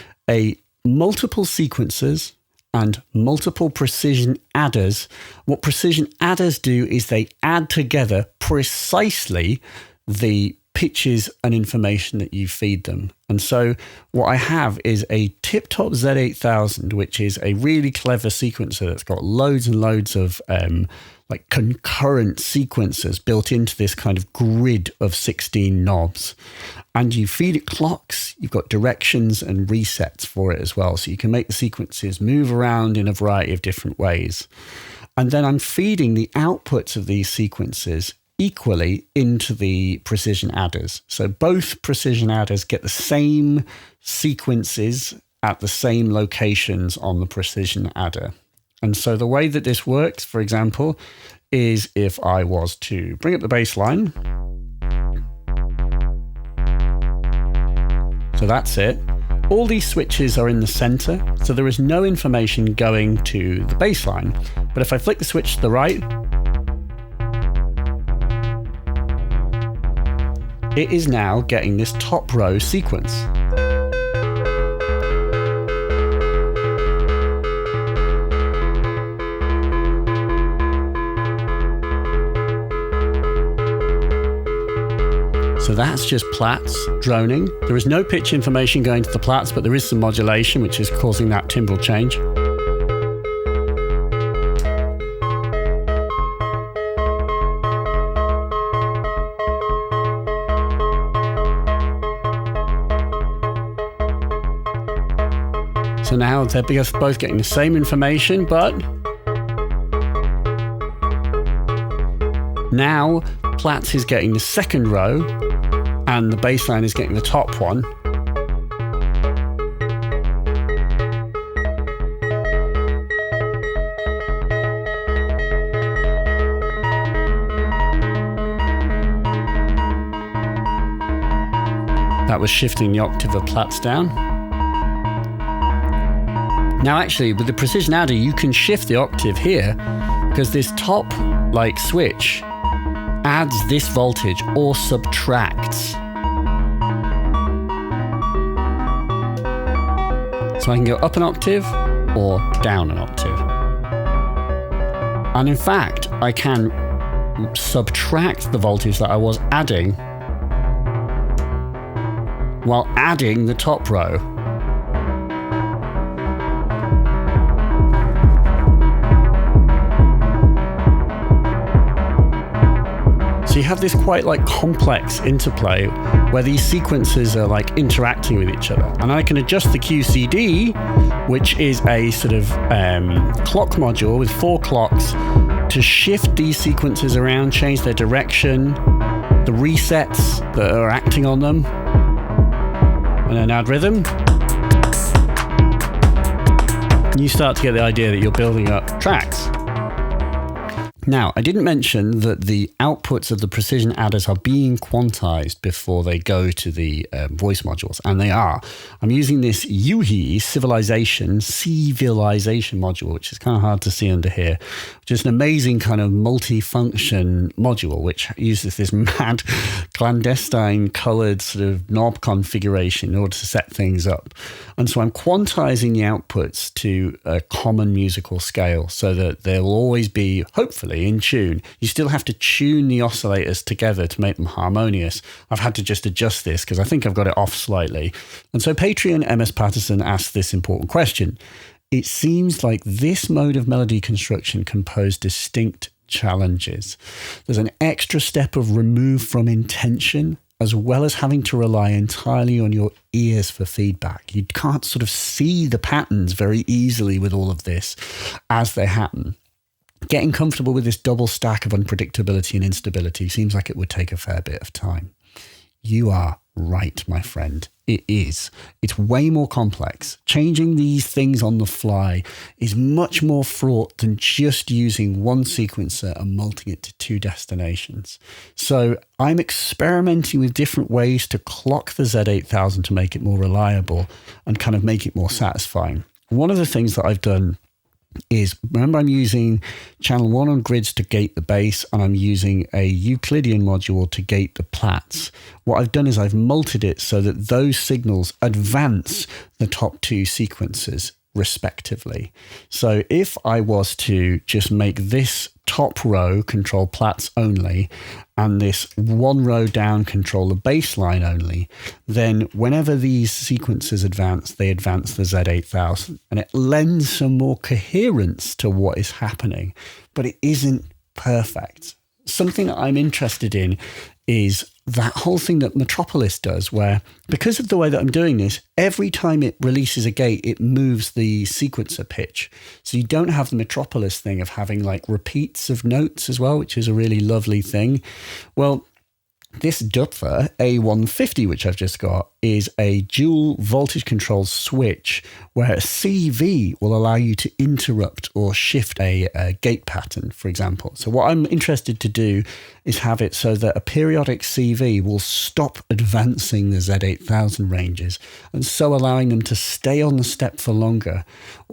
multiple sequences and multiple precision adders. What precision adders do is they add together precisely the pitches and information that you feed them. And so what I have is a tip-top Z8000, which is a really clever sequencer that's got loads and loads of like concurrent sequencers built into this kind of grid of 16 knobs. And you feed it clocks, you've got directions and resets for it as well. So you can make the sequences move around in a variety of different ways. And then I'm feeding the outputs of these sequences equally into the precision adders. So both precision adders get the same sequences at the same locations on the precision adder. And so the way that this works, for example, is if I was to bring up the bass line. So that's it. All these switches are in the center, so there is no information going to the bass line. But if I flick the switch to the right, it is now getting this top row sequence. So that's just plats droning. There is no pitch information going to the plats, but there is some modulation, which is causing that timbral change. So now they're both getting the same information, but now plats is getting the second row and the bass line is getting the top one. That was shifting the octave of plats down. Now actually, with the precision adder, you can shift the octave here because this top switch adds this voltage or subtracts. So I can go up an octave or down an octave. And in fact, I can subtract the voltage that I was adding while adding the top row. So you have this quite like complex interplay where these sequences are like interacting with each other. And I can adjust the QCD, which is a sort of clock module with 4 clocks, to shift these sequences around, change their direction, the resets that are acting on them, and then add rhythm. And you start to get the idea that you're building up tracks. Now, I didn't mention that the outputs of the precision adders are being quantized before they go to the voice modules, and they are. I'm using this 𝐬𝐮𝐩𝐬𝐳 civilization module, which is kind of hard to see under here, which is an amazing kind of multi-function module, which uses this mad clandestine colored sort of knob configuration in order to set things up. And so I'm quantizing the outputs to a common musical scale so that there will always be, hopefully, in tune. You still have to tune the oscillators together to make them harmonious. I've had to just adjust this because I think I've got it off slightly. And so Patreon MS Patterson asked this important question. It seems like this mode of melody construction can pose distinct challenges. There's an extra step of remove from intention, as well as having to rely entirely on your ears for feedback. You can't sort of see the patterns very easily with all of this as they happen. Getting comfortable with this double stack of unpredictability and instability seems like it would take a fair bit of time. You are right, my friend. It is. It's way more complex. Changing these things on the fly is much more fraught than just using one sequencer and multing it to 2 destinations. So I'm experimenting with different ways to clock the Z8000 to make it more reliable and kind of make it more satisfying. One of the things that I've done is, remember, I'm using channel 1 on grids to gate the bass, and I'm using a Euclidean module to gate the plats. What I've done is I've multed it so that those signals advance the top 2 sequences respectively. So if I was to just make this top row control plats only, and this one row down control the bass line only, then whenever these sequences advance, they advance the Z8000, and it lends some more coherence to what is happening, but it isn't perfect. Something that I'm interested in is that whole thing that Metropolis does, where because of the way that I'm doing this, every time it releases a gate, it moves the sequencer pitch. So you don't have the Metropolis thing of having like repeats of notes as well, which is a really lovely thing. Well, this Dupfer A150, which I've just got, is a dual voltage control switch where a CV will allow you to interrupt or shift a gate pattern, for example. So what I'm interested to do is have it so that a periodic CV will stop advancing the Z8000 ranges, and so allowing them to stay on the step for longer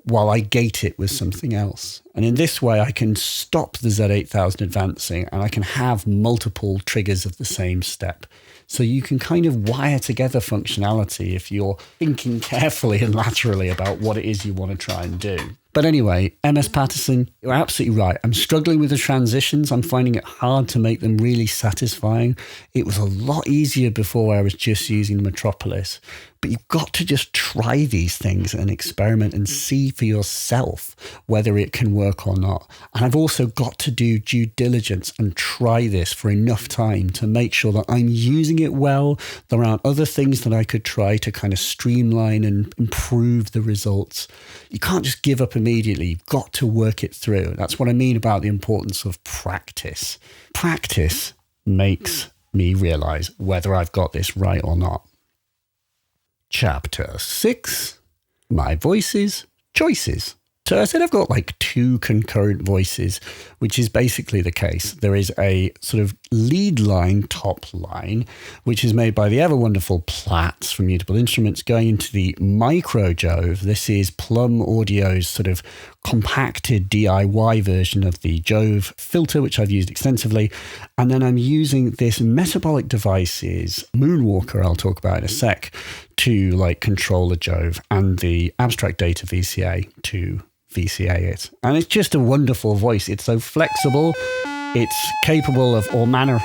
while I gate it with something else. And in this way, I can stop the Z8000 advancing, and I can have multiple triggers of the same step. So you can kind of wire together functionality if you're thinking carefully and laterally about what it is you want to try and do. But anyway, MS Patterson, you're absolutely right. I'm struggling with the transitions. I'm finding it hard to make them really satisfying. It was a lot easier before where I was just using Metropolis. But you've got to just try these things and experiment and see for yourself whether it can work or not. And I've also got to do due diligence and try this for enough time to make sure that I'm using it well. There aren't other things that I could try to kind of streamline and improve the results. You can't just give up immediately. You've got to work it through. That's what I mean about the importance of practice. Practice makes me realize whether I've got this right or not. Chapter 6, My Voices, Choices. So I said I've got like 2 concurrent voices, which is basically the case. There is a sort of lead line, top line, which is made by the ever wonderful Platts from Mutable Instruments, going into the Micro Jove. This is Plum Audio's sort of compacted DIY version of the Jove filter, which I've used extensively. And then I'm using this Metabolic Devices Moonwalker, I'll talk about in a sec, to like control the Jove, and the Abstract Data VCA to VCA it. And it's just a wonderful voice. It's so flexible. It's capable of all manner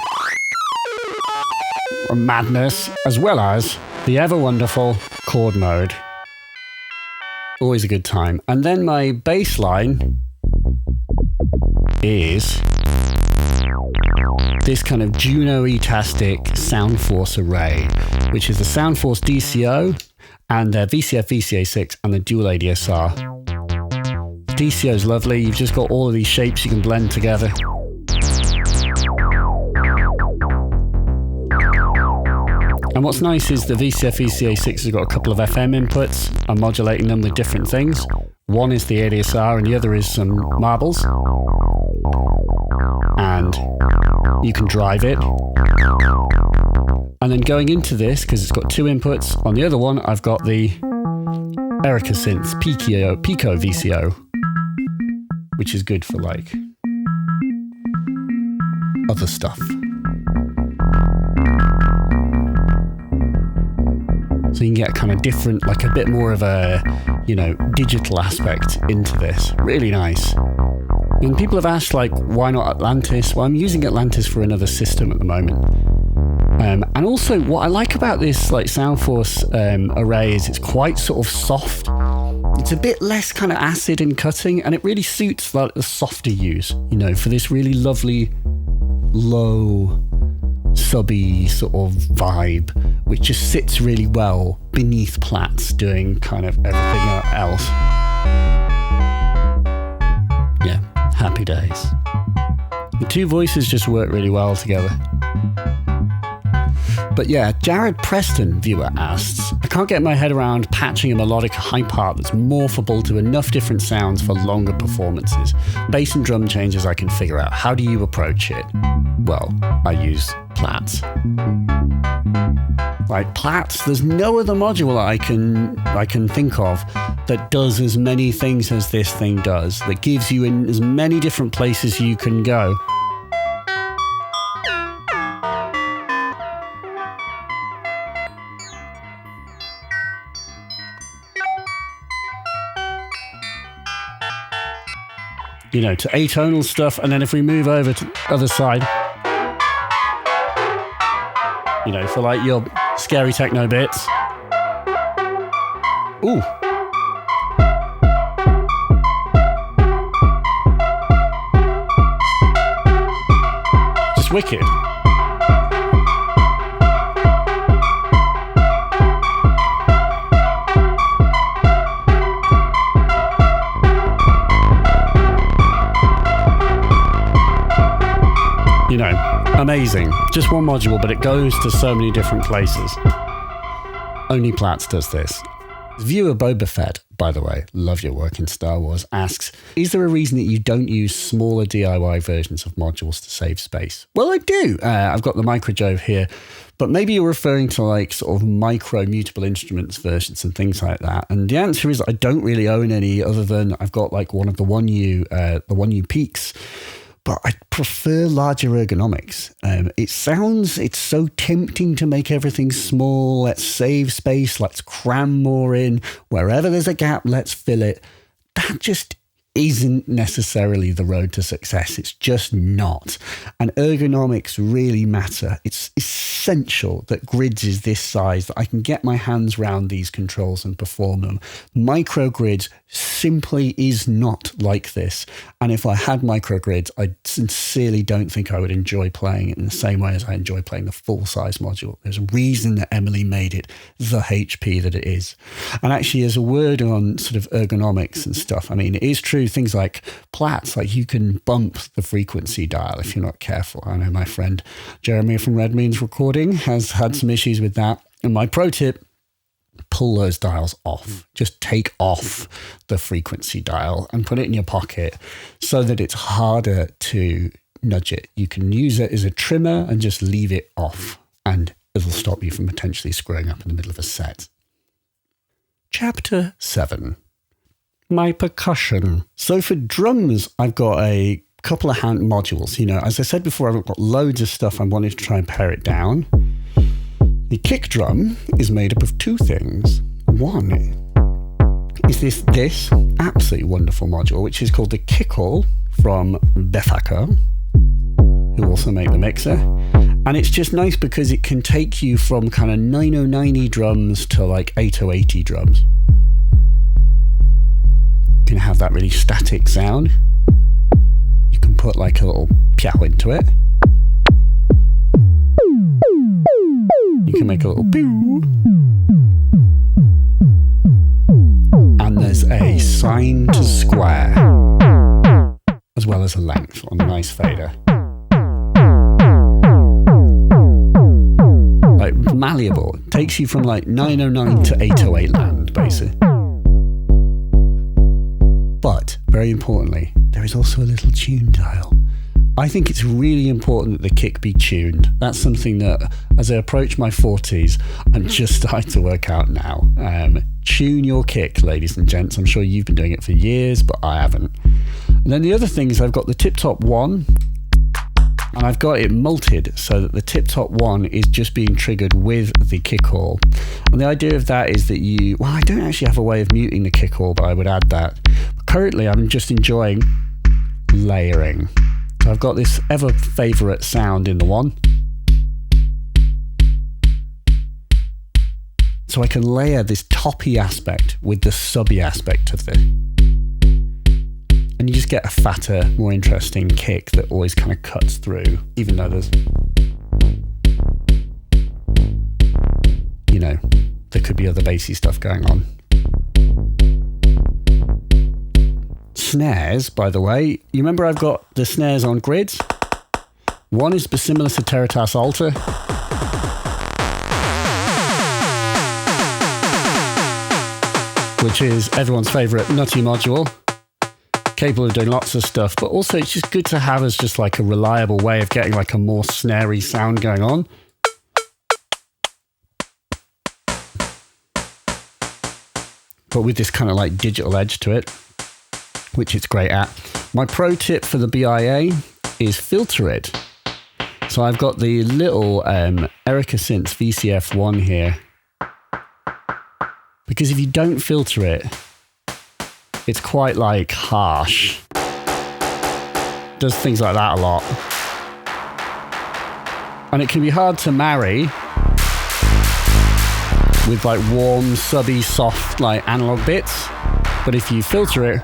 of madness, as well as The ever wonderful chord mode. Always a good time. And then my bass line is this kind of Juno-tastic Soundforce array, which is the Soundforce DCO and their VCF VCA6 and the dual ADSR. DCO is lovely. You've just got all of these shapes you can blend together. And what's nice is the VCF VCA6 has got a couple of FM inputs. I'm modulating them with different things. One is the ADSR and the other is some marbles. And you can drive it. And then going into this, because it's got 2 inputs, on the other one I've got the 𝐬𝐚𝐭𝐫𝐿 VCO, which is good for like other stuff. So you can get kind of different, like a bit more of a, digital aspect into this. Really nice. And people have asked, like, why not Atlantis? Well, I'm using Atlantis for another system at the moment. And also, what I like about this, like, Soundforce array is it's quite sort of soft. It's a bit less kind of acid and cutting, and it really suits, like, the softer use, for this really lovely, low, subby sort of vibe, which just sits really well beneath Platts doing kind of everything else. Yeah, happy days. The 2 voices just work really well together. But yeah, Jared Preston, viewer, asks, I can't get my head around patching a melodic high part that's morphable to enough different sounds for longer performances. Bass and drum changes I can figure out. How do you approach it? Well, I use Platts. Like Platts, there's no other module I can think of that does as many things as this thing does, that gives you in as many different places you can go. To atonal stuff, and then if we move over to the other side, for like your scary techno bits. Ooh. Just wicked. Amazing. Just one module, but it goes to so many different places. Only Platts does this. Viewer Boba Fett, by the way, love your work in Star Wars, asks, is there a reason that you don't use smaller DIY versions of modules to save space? Well, I do. I've got the Microjove here, but maybe you're referring to like sort of micro mutable instruments versions and things like that. And the answer is I don't really own any other than I've got like one of the 1U Peaks. But I prefer larger ergonomics. It's so tempting to make everything small. Let's save space. Let's cram more in. Wherever there's a gap, let's fill it. That just isn't necessarily the road to success. It's just not. And ergonomics really matter. It's essential that grids is this size, that I can get my hands around these controls and perform them. Microgrids simply is not like this. And if I had microgrids, I sincerely don't think I would enjoy playing it in the same way as I enjoy playing the full-size module. There's a reason that Emily made it the HP that it is. And actually, as a word on sort of ergonomics and stuff, I mean, it is true, things like Platts, like you can bump the frequency dial if you're not careful. I know my friend Jeremy from Red Means Recording has had some issues with that. And my pro tip, pull those dials off. Just take off the frequency dial and put it in your pocket so that it's harder to nudge it. You can use it as a trimmer and just leave it off, and it'll stop you from potentially screwing up in the middle of a set. Chapter 7. My percussion. So for drums, I've got a couple of hand modules. As I said before, I've got loads of stuff. I wanted to try and pare it down. The kick drum is made up of 2 things. One is this absolutely wonderful module, which is called the 𝐏𝐚𝐭𝐫𝐞 from 𝐵𝐵𝐵𝐵, who also make the mixer. And it's just nice because it can take you from kind of 909-y drums to like 808-y drums. You can have that really static sound. You can put like a little piao into it. You can make a little pew. And there's a sine to square, as well as a length on a nice fader. Like malleable. It takes you from like 909 to 808 land, basically. But, very importantly, there is also a little tune dial. I think it's really important that the kick be tuned. That's something that, as I approach my 40s, I'm just starting to work out now. Tune your kick, ladies and gents. I'm sure you've been doing it for years, but I haven't. And then the other thing is I've got the tip-top 1, and I've got it multed so that the tip-top 1 is just being triggered with the kick hall. And the idea of that is that I don't actually have a way of muting the kick hall, but I would add that. Currently, I'm just enjoying layering. So I've got this ever favourite sound in the 1. So I can layer this toppy aspect with the subby aspect of this. And you just get a fatter, more interesting kick that always kind of cuts through, even though there's, there could be other bassy stuff going on. Snares, by the way, you remember I've got the snares on grids. One is similar to Teritas Alta. Which is everyone's favourite nutty module. Capable of doing lots of stuff, but also it's just good to have as just like a reliable way of getting like a more snarey sound going on. But with this kind of like digital edge to it, which it's great at. My pro tip for the BIA is filter it. So I've got the little Erica Synth VCF1 here. Because if you don't filter it, it's quite like harsh. Does things like that a lot. And it can be hard to marry with like warm, subby, soft, like analog bits. But if you filter it,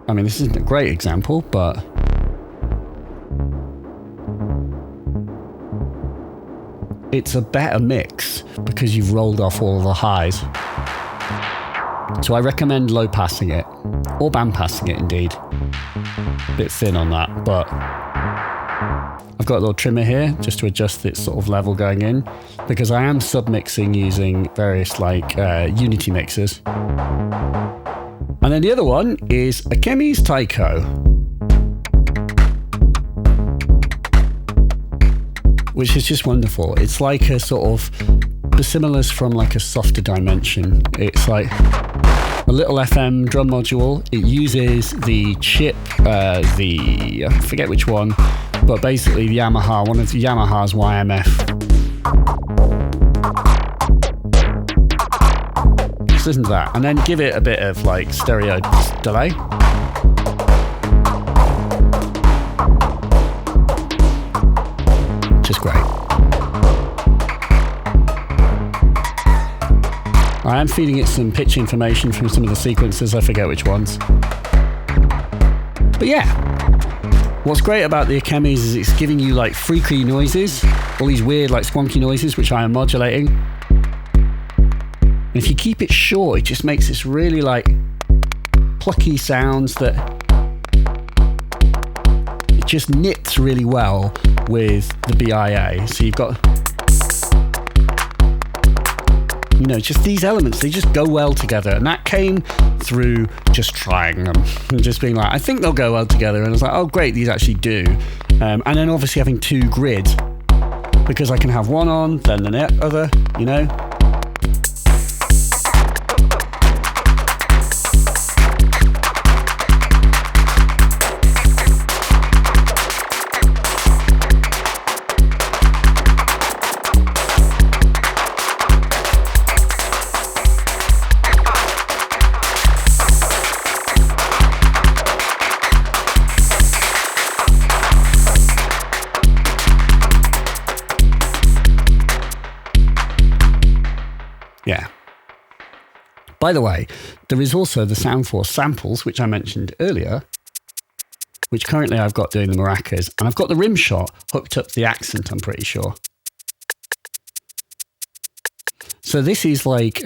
I mean, this isn't a great example, but it's a better mix because you've rolled off all of the highs. So I recommend low passing it, or band passing it indeed. A bit thin on that, but I've got a little trimmer here just to adjust its sort of level going in, because I am submixing using various like Unity mixers. And then the other one is a 𝐏𝐚𝐭𝐫𝐿, which is just wonderful. It's like a sort of Bassimilus from like a softer dimension. It's like a little FM drum module. It uses the chip, I forget which one, but basically the Yamaha, one of the Yamaha's YMF. Just listen to that, and then give it a bit of like stereo delay. Just great. I am feeding it some pitch information from some of the sequences, I forget which ones. But yeah, what's great about the 𝐏𝐚𝐭𝐫𝐿 is it's giving you like freaky noises, all these weird like squonky noises, which I am modulating. And if you keep it short, it just makes this really like plucky sounds that it just knits really well with the BIA. So you've got, just these elements, they just go well together. And that came through just trying them and just being like, I think they'll go well together. And I was like, oh great, these actually do. And then obviously having two grids, because I can have one on, then the other, By the way, there is also the Soundforce samples, which I mentioned earlier, which currently I've got doing the maracas, and I've got the rim shot hooked up to the accent, I'm pretty sure. So this is like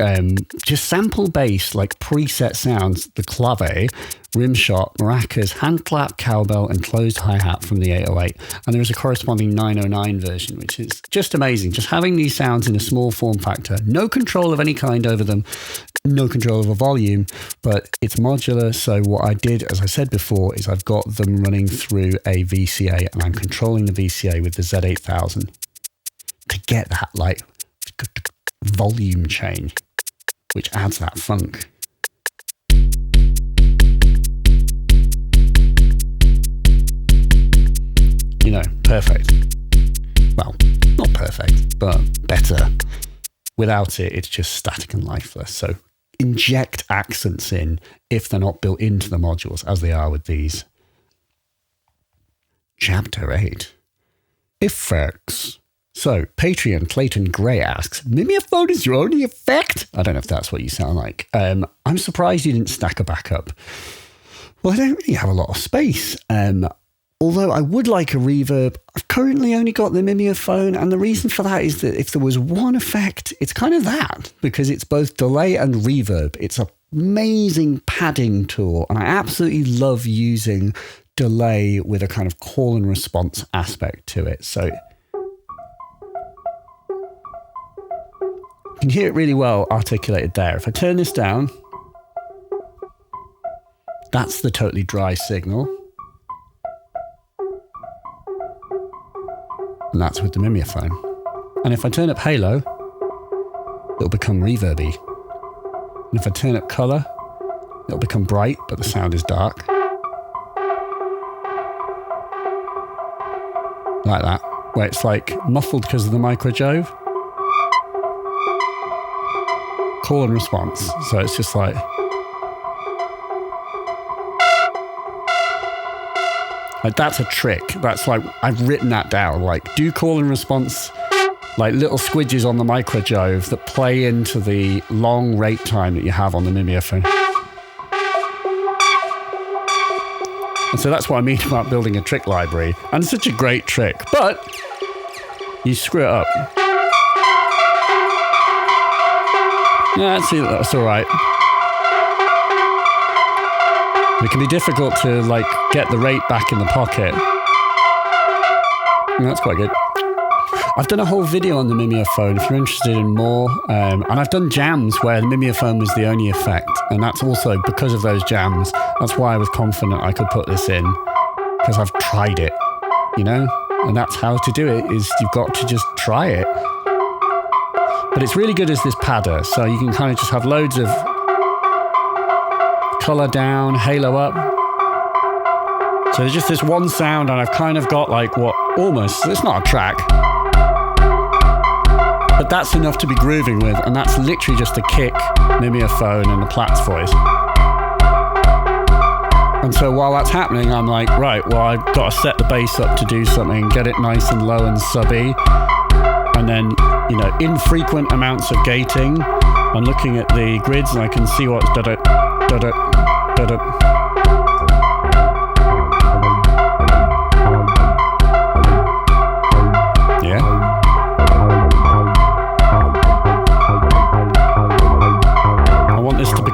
just sample-based, like preset sounds, the clave, rim shot, maracas, hand clap, cowbell, and closed hi-hat from the 808. And there is a corresponding 909 version, which is just amazing. Just having these sounds in a small form factor, no control of any kind over them, no control over volume, but it's modular. So what I did, as I said before, is I've got them running through a VCA, and I'm controlling the VCA with the Z8000 to get that like volume change, which adds that funk. You know, perfect. Well, not perfect, but better. Without it, it's just static and lifeless. So inject accents in if they're not built into the modules, as they are with these. Chapter 8. Effects. So, Patreon Clayton Gray asks, Mimeophon is your only effect? I don't know if that's what you sound like. I'm surprised you didn't stack a backup. Well, I don't really have a lot of space. Although I would like a reverb, I've currently only got the Mimeophon, and the reason for that is that if there was one effect, it's kind of that, because it's both delay and reverb. It's an amazing padding tool, and I absolutely love using delay with a kind of call and response aspect to it. So you can hear it really well articulated there. If I turn this down, that's the totally dry signal. And that's with the Mimeophon. And if I turn up halo, it'll become reverby. And if I turn up color, it'll become bright, but the sound is dark. Like that, where it's like muffled because of the micro-jove. Call and response. So it's just like, that's a trick. That's like, I've written that down. Like, do call and response, like little squidges on the micro-jove that play into the long rate time that you have on the Mimeophon. And so that's what I mean about building a trick library. And it's such a great trick, but you screw it up. Yeah, that's all right. It can be difficult to like get the rate back in the pocket. And that's quite good. I've done a whole video on the Mimeophon if you're interested in more. And I've done jams where the Mimeophon was the only effect. And that's also because of those jams. That's why I was confident I could put this in. Because I've tried it, you know? And that's how to do it, is you've got to just try it. But it's really good as this padder. So you can kind of just have loads of color down, halo up. So there's just this one sound, and I've kind of got like what almost, it's not a track, but that's enough to be grooving with, and that's literally just a kick, Mimeophon, and the Platt's voice. And so while that's happening, I'm like, right, well, I've got to set the bass up to do something, get it nice and low and subby, and then, you know, infrequent amounts of gating. I'm looking at the grids, and I can see what's da-da, da-da, da-da.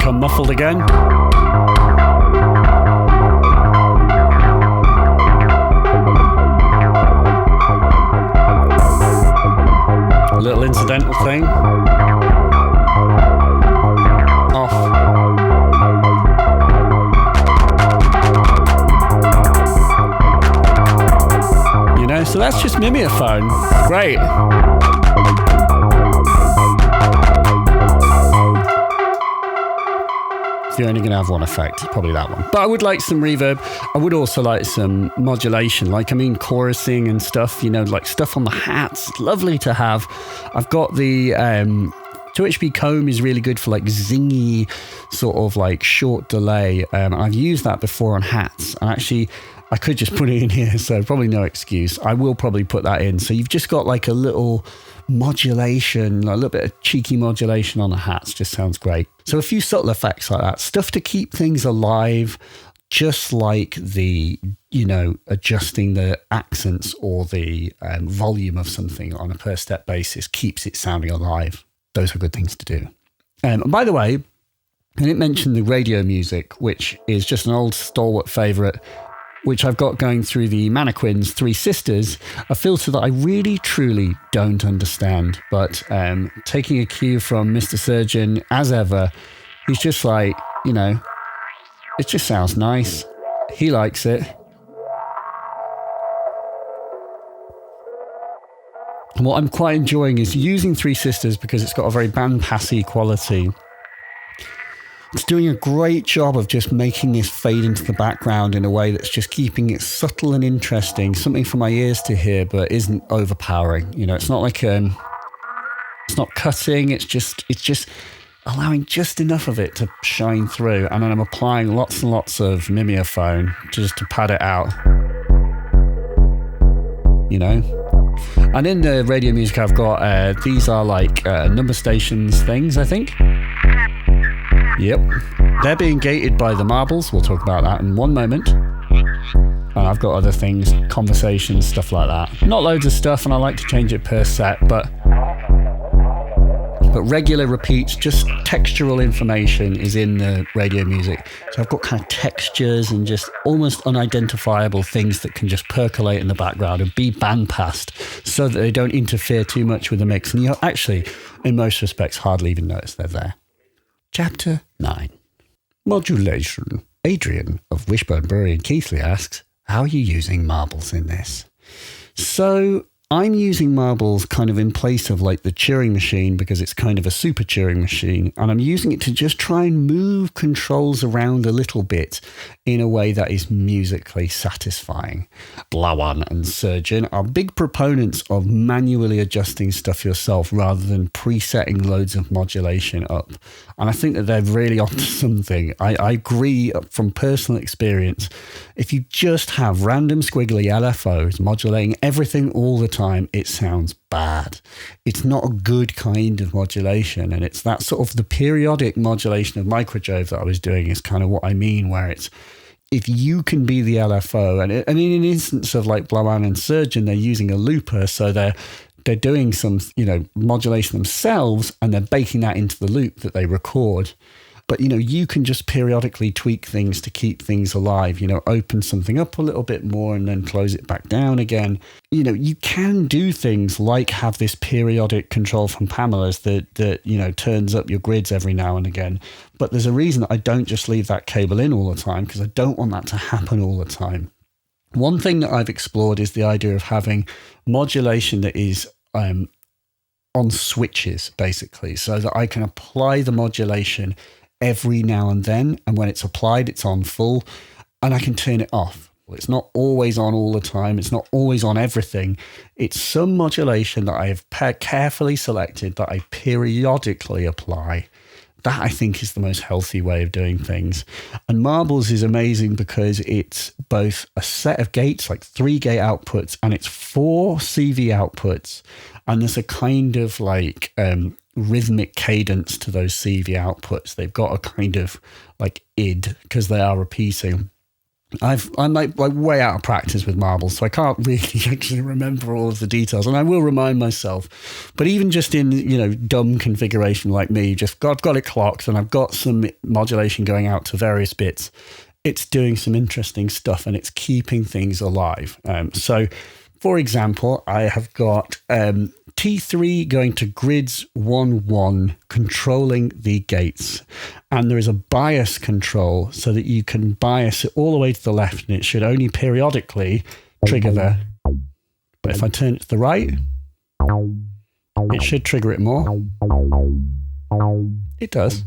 Muffled again. A little incidental thing. Off. You know, so that's just Mimeophon. Great. You're only going to have one effect, probably that one. But I would like some reverb. I would also like some modulation, like, I mean, chorusing and stuff, you know, like stuff on the hats. It's lovely to have. I've got the 𝐬𝐻𝐵𝐿 is really good for like zingy sort of like short delay. I've used that before on hats. And actually, I could just put it in here, so probably no excuse. I will probably put that in. So you've just got like a little modulation, a little bit of cheeky modulation on the hats. Just sounds great. So a few subtle effects like that. Stuff to keep things alive, just like the, adjusting the accents or the volume of something on a per step basis keeps it sounding alive. Those are good things to do. And by the way, I didn't mention the radio music, which is just an old stalwart favourite, which I've got going through the Mannequin's Three Sisters, a filter that I really, truly don't understand. But taking a cue from Mr. Surgeon, as ever, he's just like, it just sounds nice. He likes it. And what I'm quite enjoying is using Three Sisters because it's got a very bandpassy quality. It's doing a great job of just making this fade into the background in a way that's just keeping it subtle and interesting, something for my ears to hear, but isn't overpowering. It's not like it's not cutting. It's just allowing just enough of it to shine through, and then I'm applying lots and lots of Mimeophon just to pad it out. And in the radio music, I've got these are like number stations things, I think. Yep, they're being gated by the marbles. We'll talk about that in one moment. And I've got other things, conversations, stuff like that. Not loads of stuff, and I like to change it per set, but regular repeats, just textural information is in the radio music. So I've got kind of textures and just almost unidentifiable things that can just percolate in the background and be bandpassed so that they don't interfere too much with the mix. And you actually, in most respects, hardly even notice they're there. Chapter 9. Modulation. Adrian of Wishbone Brewery in Keighley asks, how are you using marbles in this? So I'm using marbles kind of in place of like the Turing machine because it's kind of a super Turing machine, and I'm using it to just try and move controls around a little bit in a way that is musically satisfying. Blawan and Surgeon are big proponents of manually adjusting stuff yourself rather than presetting loads of modulation up. And I think that they're really onto something. I agree from personal experience. If you just have random squiggly LFOs modulating everything all the time, it sounds bad. It's not a good kind of modulation. And it's that sort of the periodic modulation of microJove that I was doing is kind of what I mean, where it's, if you can be the LFO, and in an instance of like Blawan and Surgeon, they're using a looper, so they're doing some, modulation themselves, and they're baking that into the loop that they record. But, you can just periodically tweak things to keep things alive, open something up a little bit more and then close it back down again. You can do things like have this periodic control from Pamela's that turns up your grids every now and again. But there's a reason I don't just leave that cable in all the time, because I don't want that to happen all the time. One thing that I've explored is the idea of having modulation that is on switches, basically, so that I can apply the modulation every now and then, and when it's applied, it's on full, and I can turn it off. It's not always on all the time. It's not always on everything. It's some modulation that I have carefully selected that I periodically apply. That, I think, is the most healthy way of doing things. And Marbles is amazing because it's both a set of gates, like 3 gate outputs, and it's 4 CV outputs. And there's a kind of like rhythmic cadence to those CV outputs. They've got a kind of like id because they are repeating. I'm like way out of practice with marbles, so I can't really actually remember all of the details, and I will remind myself. But even just in dumb configuration like me, I've got it clocked and I've got some modulation going out to various bits. It's doing some interesting stuff and it's keeping things alive. So, for example, I have got T3 going to grids 1-1, controlling the gates. And there is a bias control so that you can bias it all the way to the left, and it should only periodically trigger there. But if I turn it to the right, it should trigger it more. It does.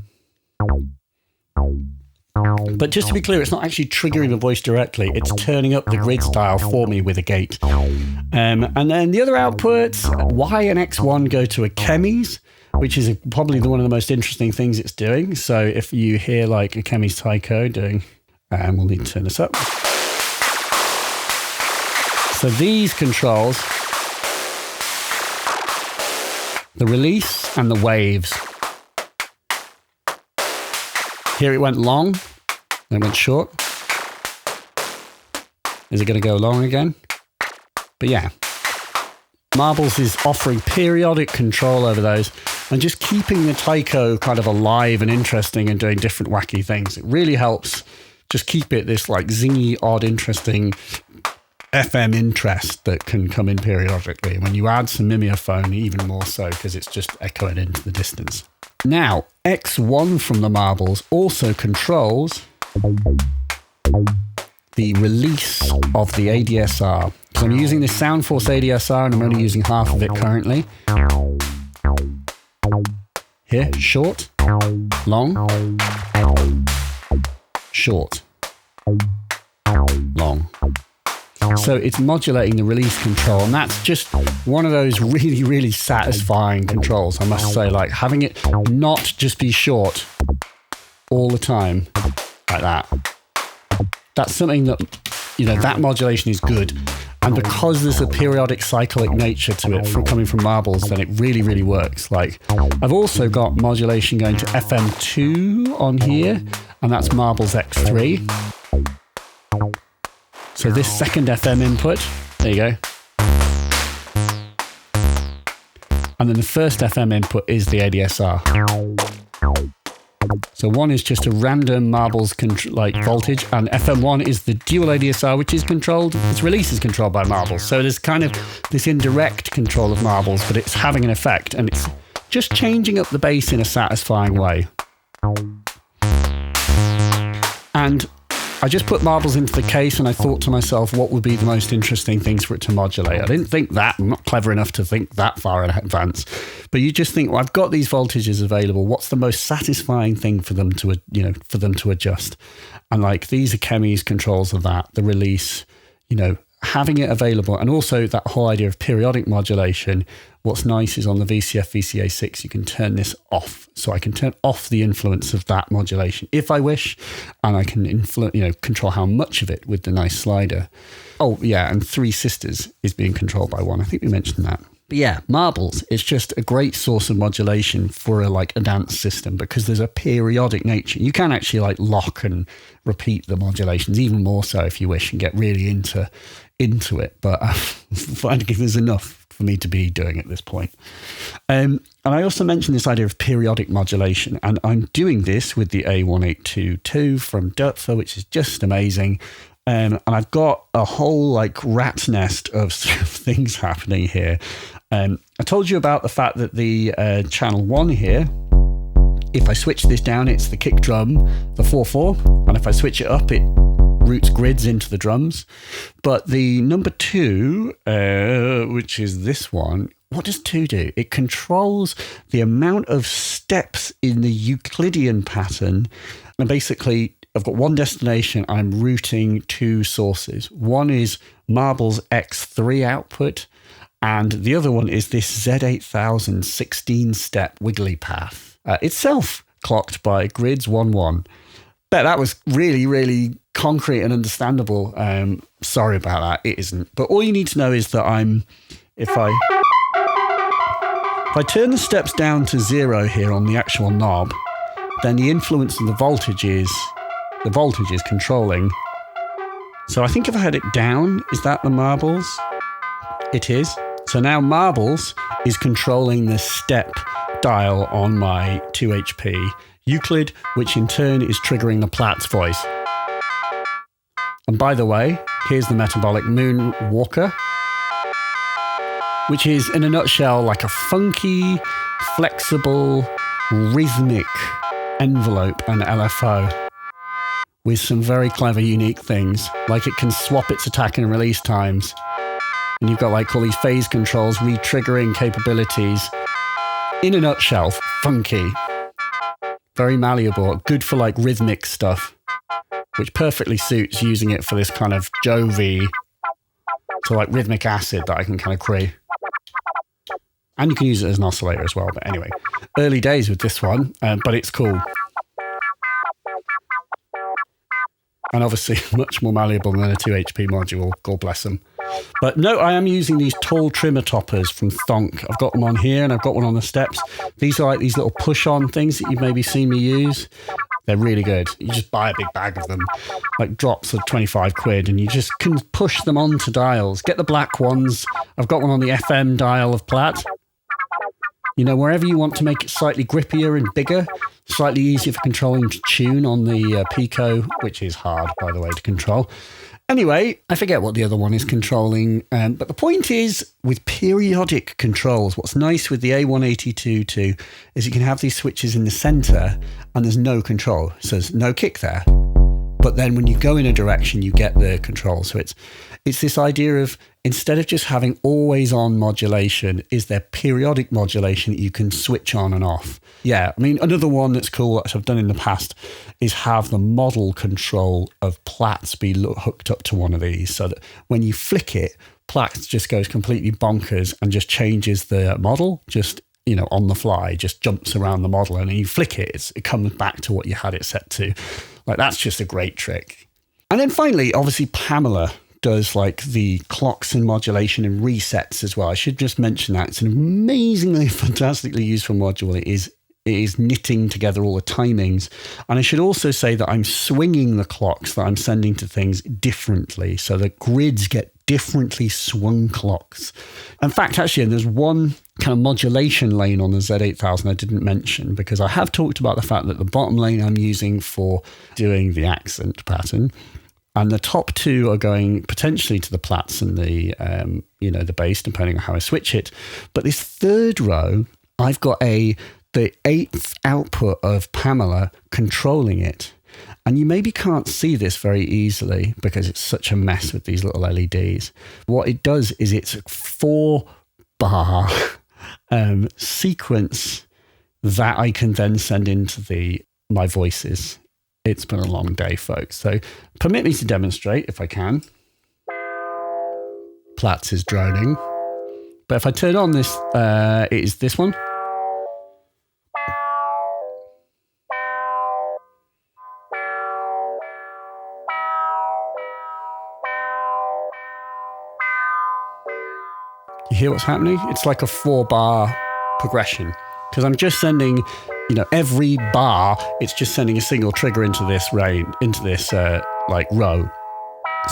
But just to be clear, it's not actually triggering the voice directly. It's turning up the grid style for me with a gate. And then the other outputs, Y and X1 go to a 𝐏𝐚𝐭𝐫𝐞, which is probably one of the most interesting things it's doing. So if you hear like a 𝐏𝐚𝐭𝐫𝐞𝨨𝐬 doing, we'll need to turn this up. So these controls the release and the waves. Here it went long, then it went short. Is it going to go long again? But yeah, Marbles is offering periodic control over those and just keeping the taiko kind of alive and interesting and doing different wacky things. It really helps just keep it this like zingy, odd, interesting FM interest that can come in periodically. When you add some Mimeophon, even more so because it's just echoing into the distance. Now, X1 from the Marbles also controls the release of the ADSR. So I'm using this Soundforce ADSR and I'm only using half of it currently. Here, short, long, short, long. So it's modulating the release control, and that's just one of those really, really satisfying controls, I must say. Like having it not just be short all the time like that. That's something that, you know, that modulation is good. And because there's a periodic cyclic nature to it from coming from Marbles, then it really, really works. Like I've also got modulation going to FM2 on here, and that's Marbles X3. So this second FM input, there you go. And then the first FM input is the ADSR. So one is just a random Marbles voltage, and FM1 is the dual ADSR, which is controlled, its release is controlled by Marbles. So there's kind of this indirect control of Marbles, but it's having an effect, and it's just changing up the bass in a satisfying way. And I just put Marbles into the case and I thought to myself, what would be the most interesting things for it to modulate? I didn't think that. I'm not clever enough to think that far in advance. But you just think, well, I've got these voltages available. What's the most satisfying thing for them to, for them to adjust? And like these are 𝐏𝐚𝐭𝐫𝐞 controls of that, the release, having it available. And also that whole idea of periodic modulation. What's nice is on the VCF 𝐕CA6, you can turn this off. So I can turn off the influence of that modulation if I wish, and I can control how much of it with the nice slider. Oh yeah, and Three Sisters is being controlled by one. I think we mentioned that. But yeah, Marbles is just a great source of modulation for a dance system because there's a periodic nature. You can actually lock and repeat the modulations even more so if you wish and get really into it. But I think there's enough for me to be doing at this point. And I also mentioned this idea of periodic modulation, and I'm doing this with the A1822 from Dupfer, which is just amazing. And I've got a whole rat's nest of things happening here. I told you about the fact that the channel 1 here, if I switch this down, it's the kick drum, the 4/4, and if I switch it up, it routes grids into the drums. But the number 2, which is this one, what does 2 do? It controls the amount of steps in the Euclidean pattern. And basically, I've got one destination, I'm routing 2 sources. One is Marbles X3 output, and the other one is this Z8000 16-step wiggly path. Itself clocked by grids 1/1. Bet that was really, really concrete and understandable. Sorry about that, it isn't. But all you need to know is that if I turn the steps down to 0 here on the actual knob, then the influence of the voltage is controlling. So I think if I had it down, is that the Marbles? It is. So now Marbles is controlling the step dial on my 2 HP Euclid, which in turn is triggering the Platt's voice. And by the way, here's the Metabolic Moonwalker, which is in a nutshell like a funky, flexible, rhythmic envelope and LFO with some very clever, unique things. Like it can swap its attack and release times. And you've got all these phase controls, re-triggering capabilities. In a nutshell, funky. Very malleable, good for rhythmic stuff, which perfectly suits using it for this kind of Jovy, so rhythmic acid that I can kind of create. And you can use it as an oscillator as well, but anyway, early days with this one, but it's cool. And obviously much more malleable than a 2 HP module, God bless them. But no, I am using these tall trimmer toppers from Thonk. I've got them on here and I've got one on the steps. These are like these little push-on things that you've maybe seen me use. They're really good. You just buy a big bag of them, like drops of 25 quid, and you just can push them onto dials. Get the black ones. I've got one on the FM dial of Platt. You know, wherever you want to make it slightly grippier and bigger, slightly easier for controlling tune on the 𝐸𝐴, which is hard, by the way, to control. Anyway, I forget what the other one is controlling, but the point is, with periodic controls, what's nice with the A182 is you can have these switches in the center and there's no control, so there's no kick there. But then when you go in a direction, you get the control. So it's this idea of, instead of just having always on modulation, is there periodic modulation that you can switch on and off? Yeah, I mean, another one that's cool that I've done in the past is have the model control of Platts be hooked up to one of these, so that when you flick it, Platts just goes completely bonkers and just changes the model, just, you know, on the fly, just jumps around the model, and then you flick it, it comes back to what you had it set to. Like, that's just a great trick. And then finally, obviously, Pamela does like the clocks and modulation and resets as well. I should just mention that. It's an amazingly, fantastically useful module. It is knitting together all the timings. And I should also say that I'm swinging the clocks that I'm sending to things differently, so the grids get differently swung clocks. In fact, actually, there's one kind of modulation lane on the Z8000 I didn't mention, because I have talked about the fact that the bottom lane I'm using for doing the accent pattern, and the top two are going potentially to the Platts and the, the bass, depending on how I switch it. But this third row, I've got the 8th output of Pamela controlling it. And you maybe can't see this very easily because it's such a mess with these little LEDs. What it does is it's a 4-bar sequence that I can then send into my voices. It's been a long day, folks. So permit me to demonstrate if I can. Platts is droning. But if I turn on this, it is this one. You hear what's happening? It's like a 4-bar progression, because I'm just sending, every bar, it's just sending a single trigger into this row.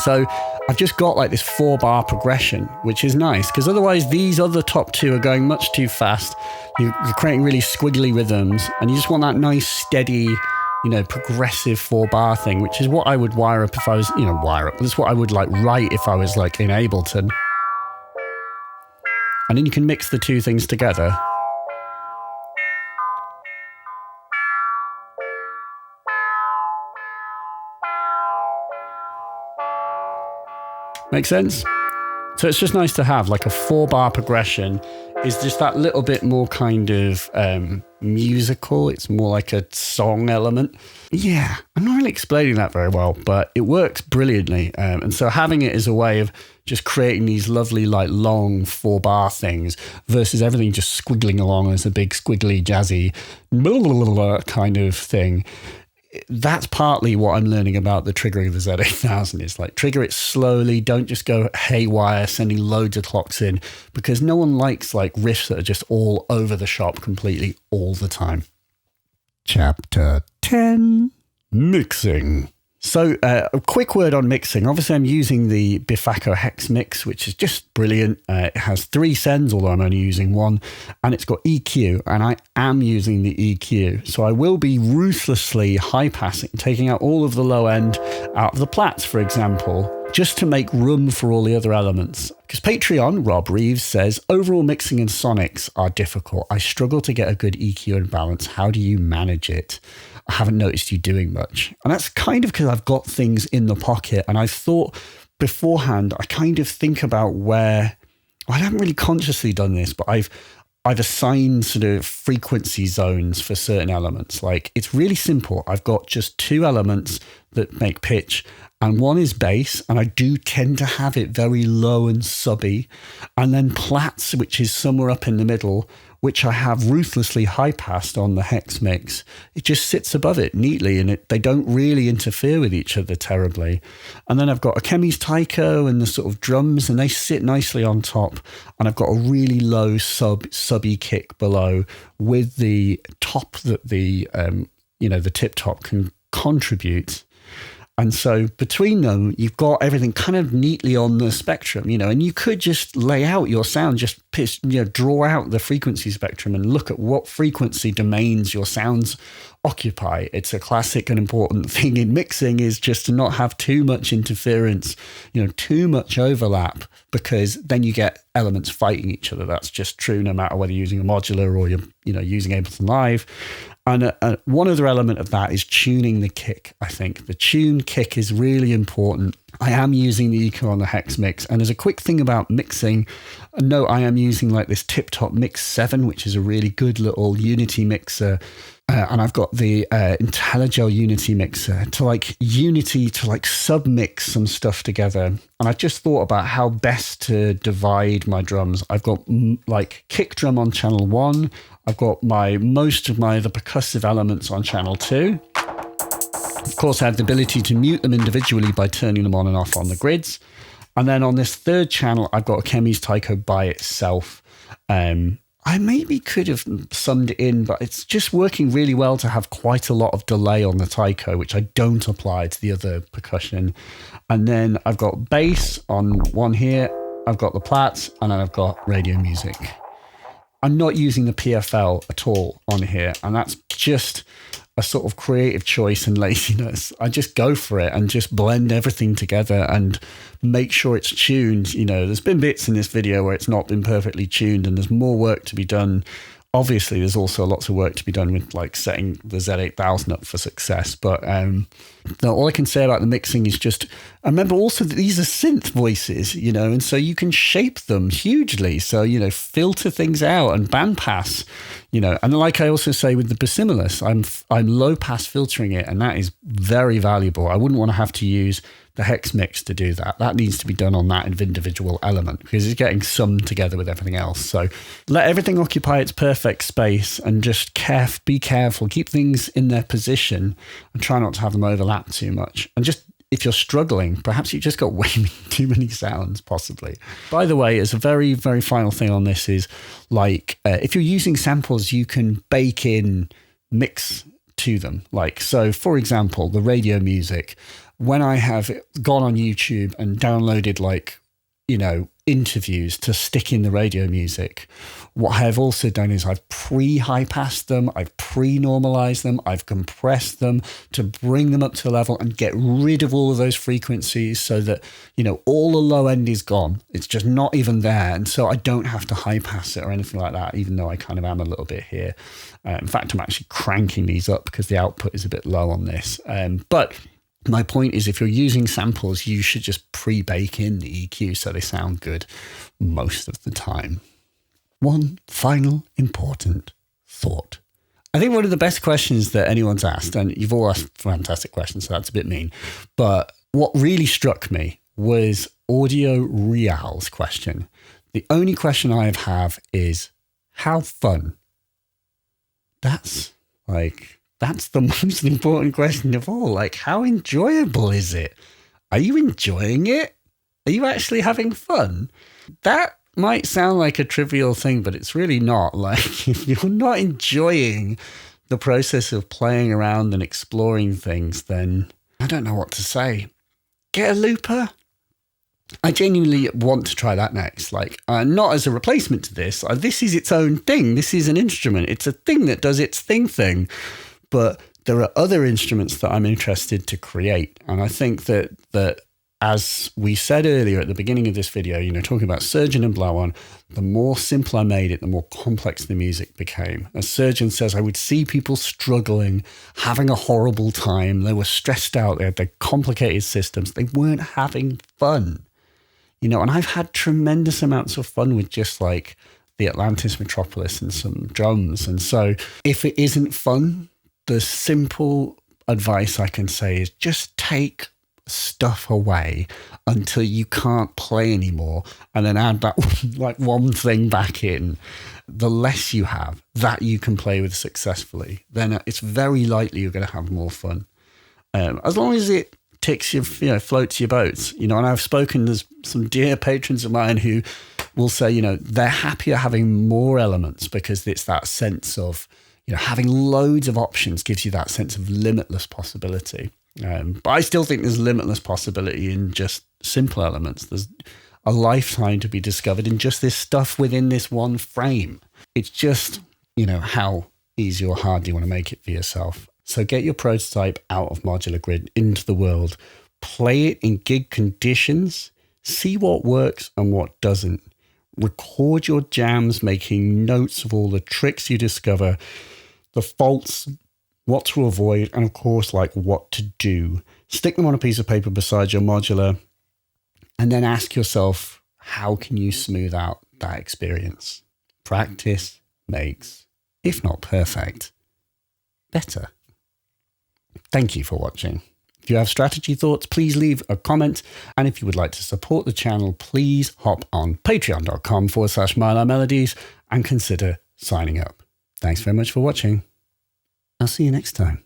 So I've just got like this 4-bar progression, which is nice, because otherwise these other top two are going much too fast. You're creating really squiggly rhythms, and you just want that nice, steady, progressive 4-bar thing, which is what I would wire up if I was, That's what I would like write if I was like in Ableton. And then you can mix the two things together. Make sense? So it's just nice to have like a 4-bar progression is just that little bit more kind of musical. It's more like a song element. Yeah, I'm not really explaining that very well, but it works brilliantly. And so having it as a way of just creating these lovely, like long 4-bar things versus everything just squiggling along as a big squiggly jazzy blah, blah, blah, blah, kind of thing. That's partly what I'm learning about the triggering of the Z8000 is like trigger it slowly. Don't just go haywire, sending loads of clocks in, because no one likes like riffs that are just all over the shop completely all the time. Chapter 10, Mixing. So a quick word on mixing. Obviously, I'm using the 𝐸𝐴 hex mix, which is just brilliant. It has 3 sends, although I'm only using 1, and it's got EQ, and I am using the EQ. So I will be ruthlessly high passing, taking out all of the low end out of the Platts, for example, just to make room for all the other elements. Because Patreon, Rob Reeves, says, overall mixing and sonics are difficult. I struggle to get a good EQ and balance. How do you manage it? I haven't noticed you doing much. And that's kind of because I've got things in the pocket, and I've thought beforehand, I kind of think about I haven't really consciously done this, but I've assigned sort of frequency zones for certain elements. Like, it's really simple. I've got just 2 elements that make pitch, and one is bass, and I do tend to have it very low and subby, and then Platts, which is somewhere up in the middle, which I have ruthlessly high-passed on the hex mix. It just sits above it neatly, and they don't really interfere with each other terribly. And then I've got a 𝐏𝐚𝐭𝐫𝐞 and the sort of drums, and they sit nicely on top. And I've got a really low subby kick below with the top that the tip top can contribute. And so between them, you've got everything kind of neatly on the spectrum, and you could just lay out your sound, just draw out the frequency spectrum and look at what frequency domains your sounds occupy. It's a classic and important thing in mixing, is just to not have too much interference, too much overlap, because then you get elements fighting each other. That's just true no matter whether you're using a modular or you're using Ableton Live. And one other element of that is tuning the kick. I think the tune kick is really important. I am using the EQ on the hex mix. And as a quick thing about mixing, no, I am using like this Tip Top Mix 7, which is a really good little Unity mixer. And I've got the IntelliGel Unity mixer to submix some stuff together. And I just thought about how best to divide my drums. I've got like kick drum on channel 1. I've got most of the percussive elements on channel 2. Of course, I have the ability to mute them individually by turning them on and off on the grids. And then on this third channel, I've got a 𝐏𝐚𝐭𝐫𝐞 by itself. I maybe could have summed it in, but it's just working really well to have quite a lot of delay on the taiko, which I don't apply to the other percussion. And then I've got bass on one here, I've got the plats, and then I've got radio music. I'm not using the PFL at all on here, and that's just a sort of creative choice and laziness. I just go for it and just blend everything together and make sure it's tuned. There's been bits in this video where it's not been perfectly tuned, and there's more work to be done. Obviously, there's also lots of work to be done with like setting the 𝐧8000 up for success. But all I can say about the mixing is just, remember also that these are synth voices, and so you can shape them hugely. So, filter things out and bandpass, and like I also say with the Basimilus, I'm low pass filtering it, and that is very valuable. I wouldn't want to have to use the hex mix to do that. That needs to be done on that individual element, because it's getting summed together with everything else. So let everything occupy its perfect space, and just be careful, keep things in their position, and try not to have them overlap too much. And just, if you're struggling, perhaps you just got way too many sounds, possibly. By the way, as a very, very final thing on this is, if you're using samples, you can bake in mix to them. So for example, the radio music, when I have gone on YouTube and downloaded interviews to stick in the radio music, what I have also done is I've pre-high-passed them, I've pre-normalized them, I've compressed them to bring them up to a level and get rid of all of those frequencies so that, all the low end is gone. It's just not even there. And so I don't have to high-pass it or anything like that, even though I kind of am a little bit here. In fact, I'm actually cranking these up because the output is a bit low on this. But my point is, if you're using samples, you should just pre-bake in the EQ so they sound good most of the time. One final important thought. I think one of the best questions that anyone's asked, and you've all asked fantastic questions, so that's a bit mean, but what really struck me was Audio Real's question. The only question I have is, how fun? That's the most important question of all. How enjoyable is it? Are you enjoying it? Are you actually having fun? That might sound like a trivial thing, but it's really not. If you're not enjoying the process of playing around and exploring things, then I don't know what to say. Get a looper. I genuinely want to try that next. Not as a replacement to this. This is its own thing. This is an instrument. It's a thing that does its thing. But there are other instruments that I'm interested to create. And I think that as we said earlier at the beginning of this video, talking about Surgeon and Blow-On, the more simple I made it, the more complex the music became. As Surgeon says, I would see people struggling, having a horrible time. They were stressed out. They had their complicated systems. They weren't having fun. And I've had tremendous amounts of fun with just the Atlantis Metropolis and some drums. And so if it isn't fun, the simple advice I can say is just take stuff away until you can't play anymore, and then add that like one thing back in, the less you have that you can play with successfully, then it's very likely you're going to have more fun. As long as it ticks your, floats your boats, and I've spoken to some dear patrons of mine who will say, they're happier having more elements because it's that sense of, having loads of options gives you that sense of limitless possibility. But I still think there's limitless possibility in just simple elements. There's a lifetime to be discovered in just this stuff within this one frame. It's just, how easy or hard do you want to make it for yourself? So get your prototype out of Modular Grid into the world, play it in gig conditions, see what works and what doesn't. Record your jams, making notes of all the tricks you discover, the faults, what to avoid, and of course, what to do. Stick them on a piece of paper beside your modular, and then ask yourself, how can you smooth out that experience? Practice makes, if not perfect, better. Thank you for watching. If you have strategy thoughts, please leave a comment. And if you would like to support the channel, please hop on patreon.com/MyLimeMelodies and consider signing up. Thanks very much for watching. I'll see you next time.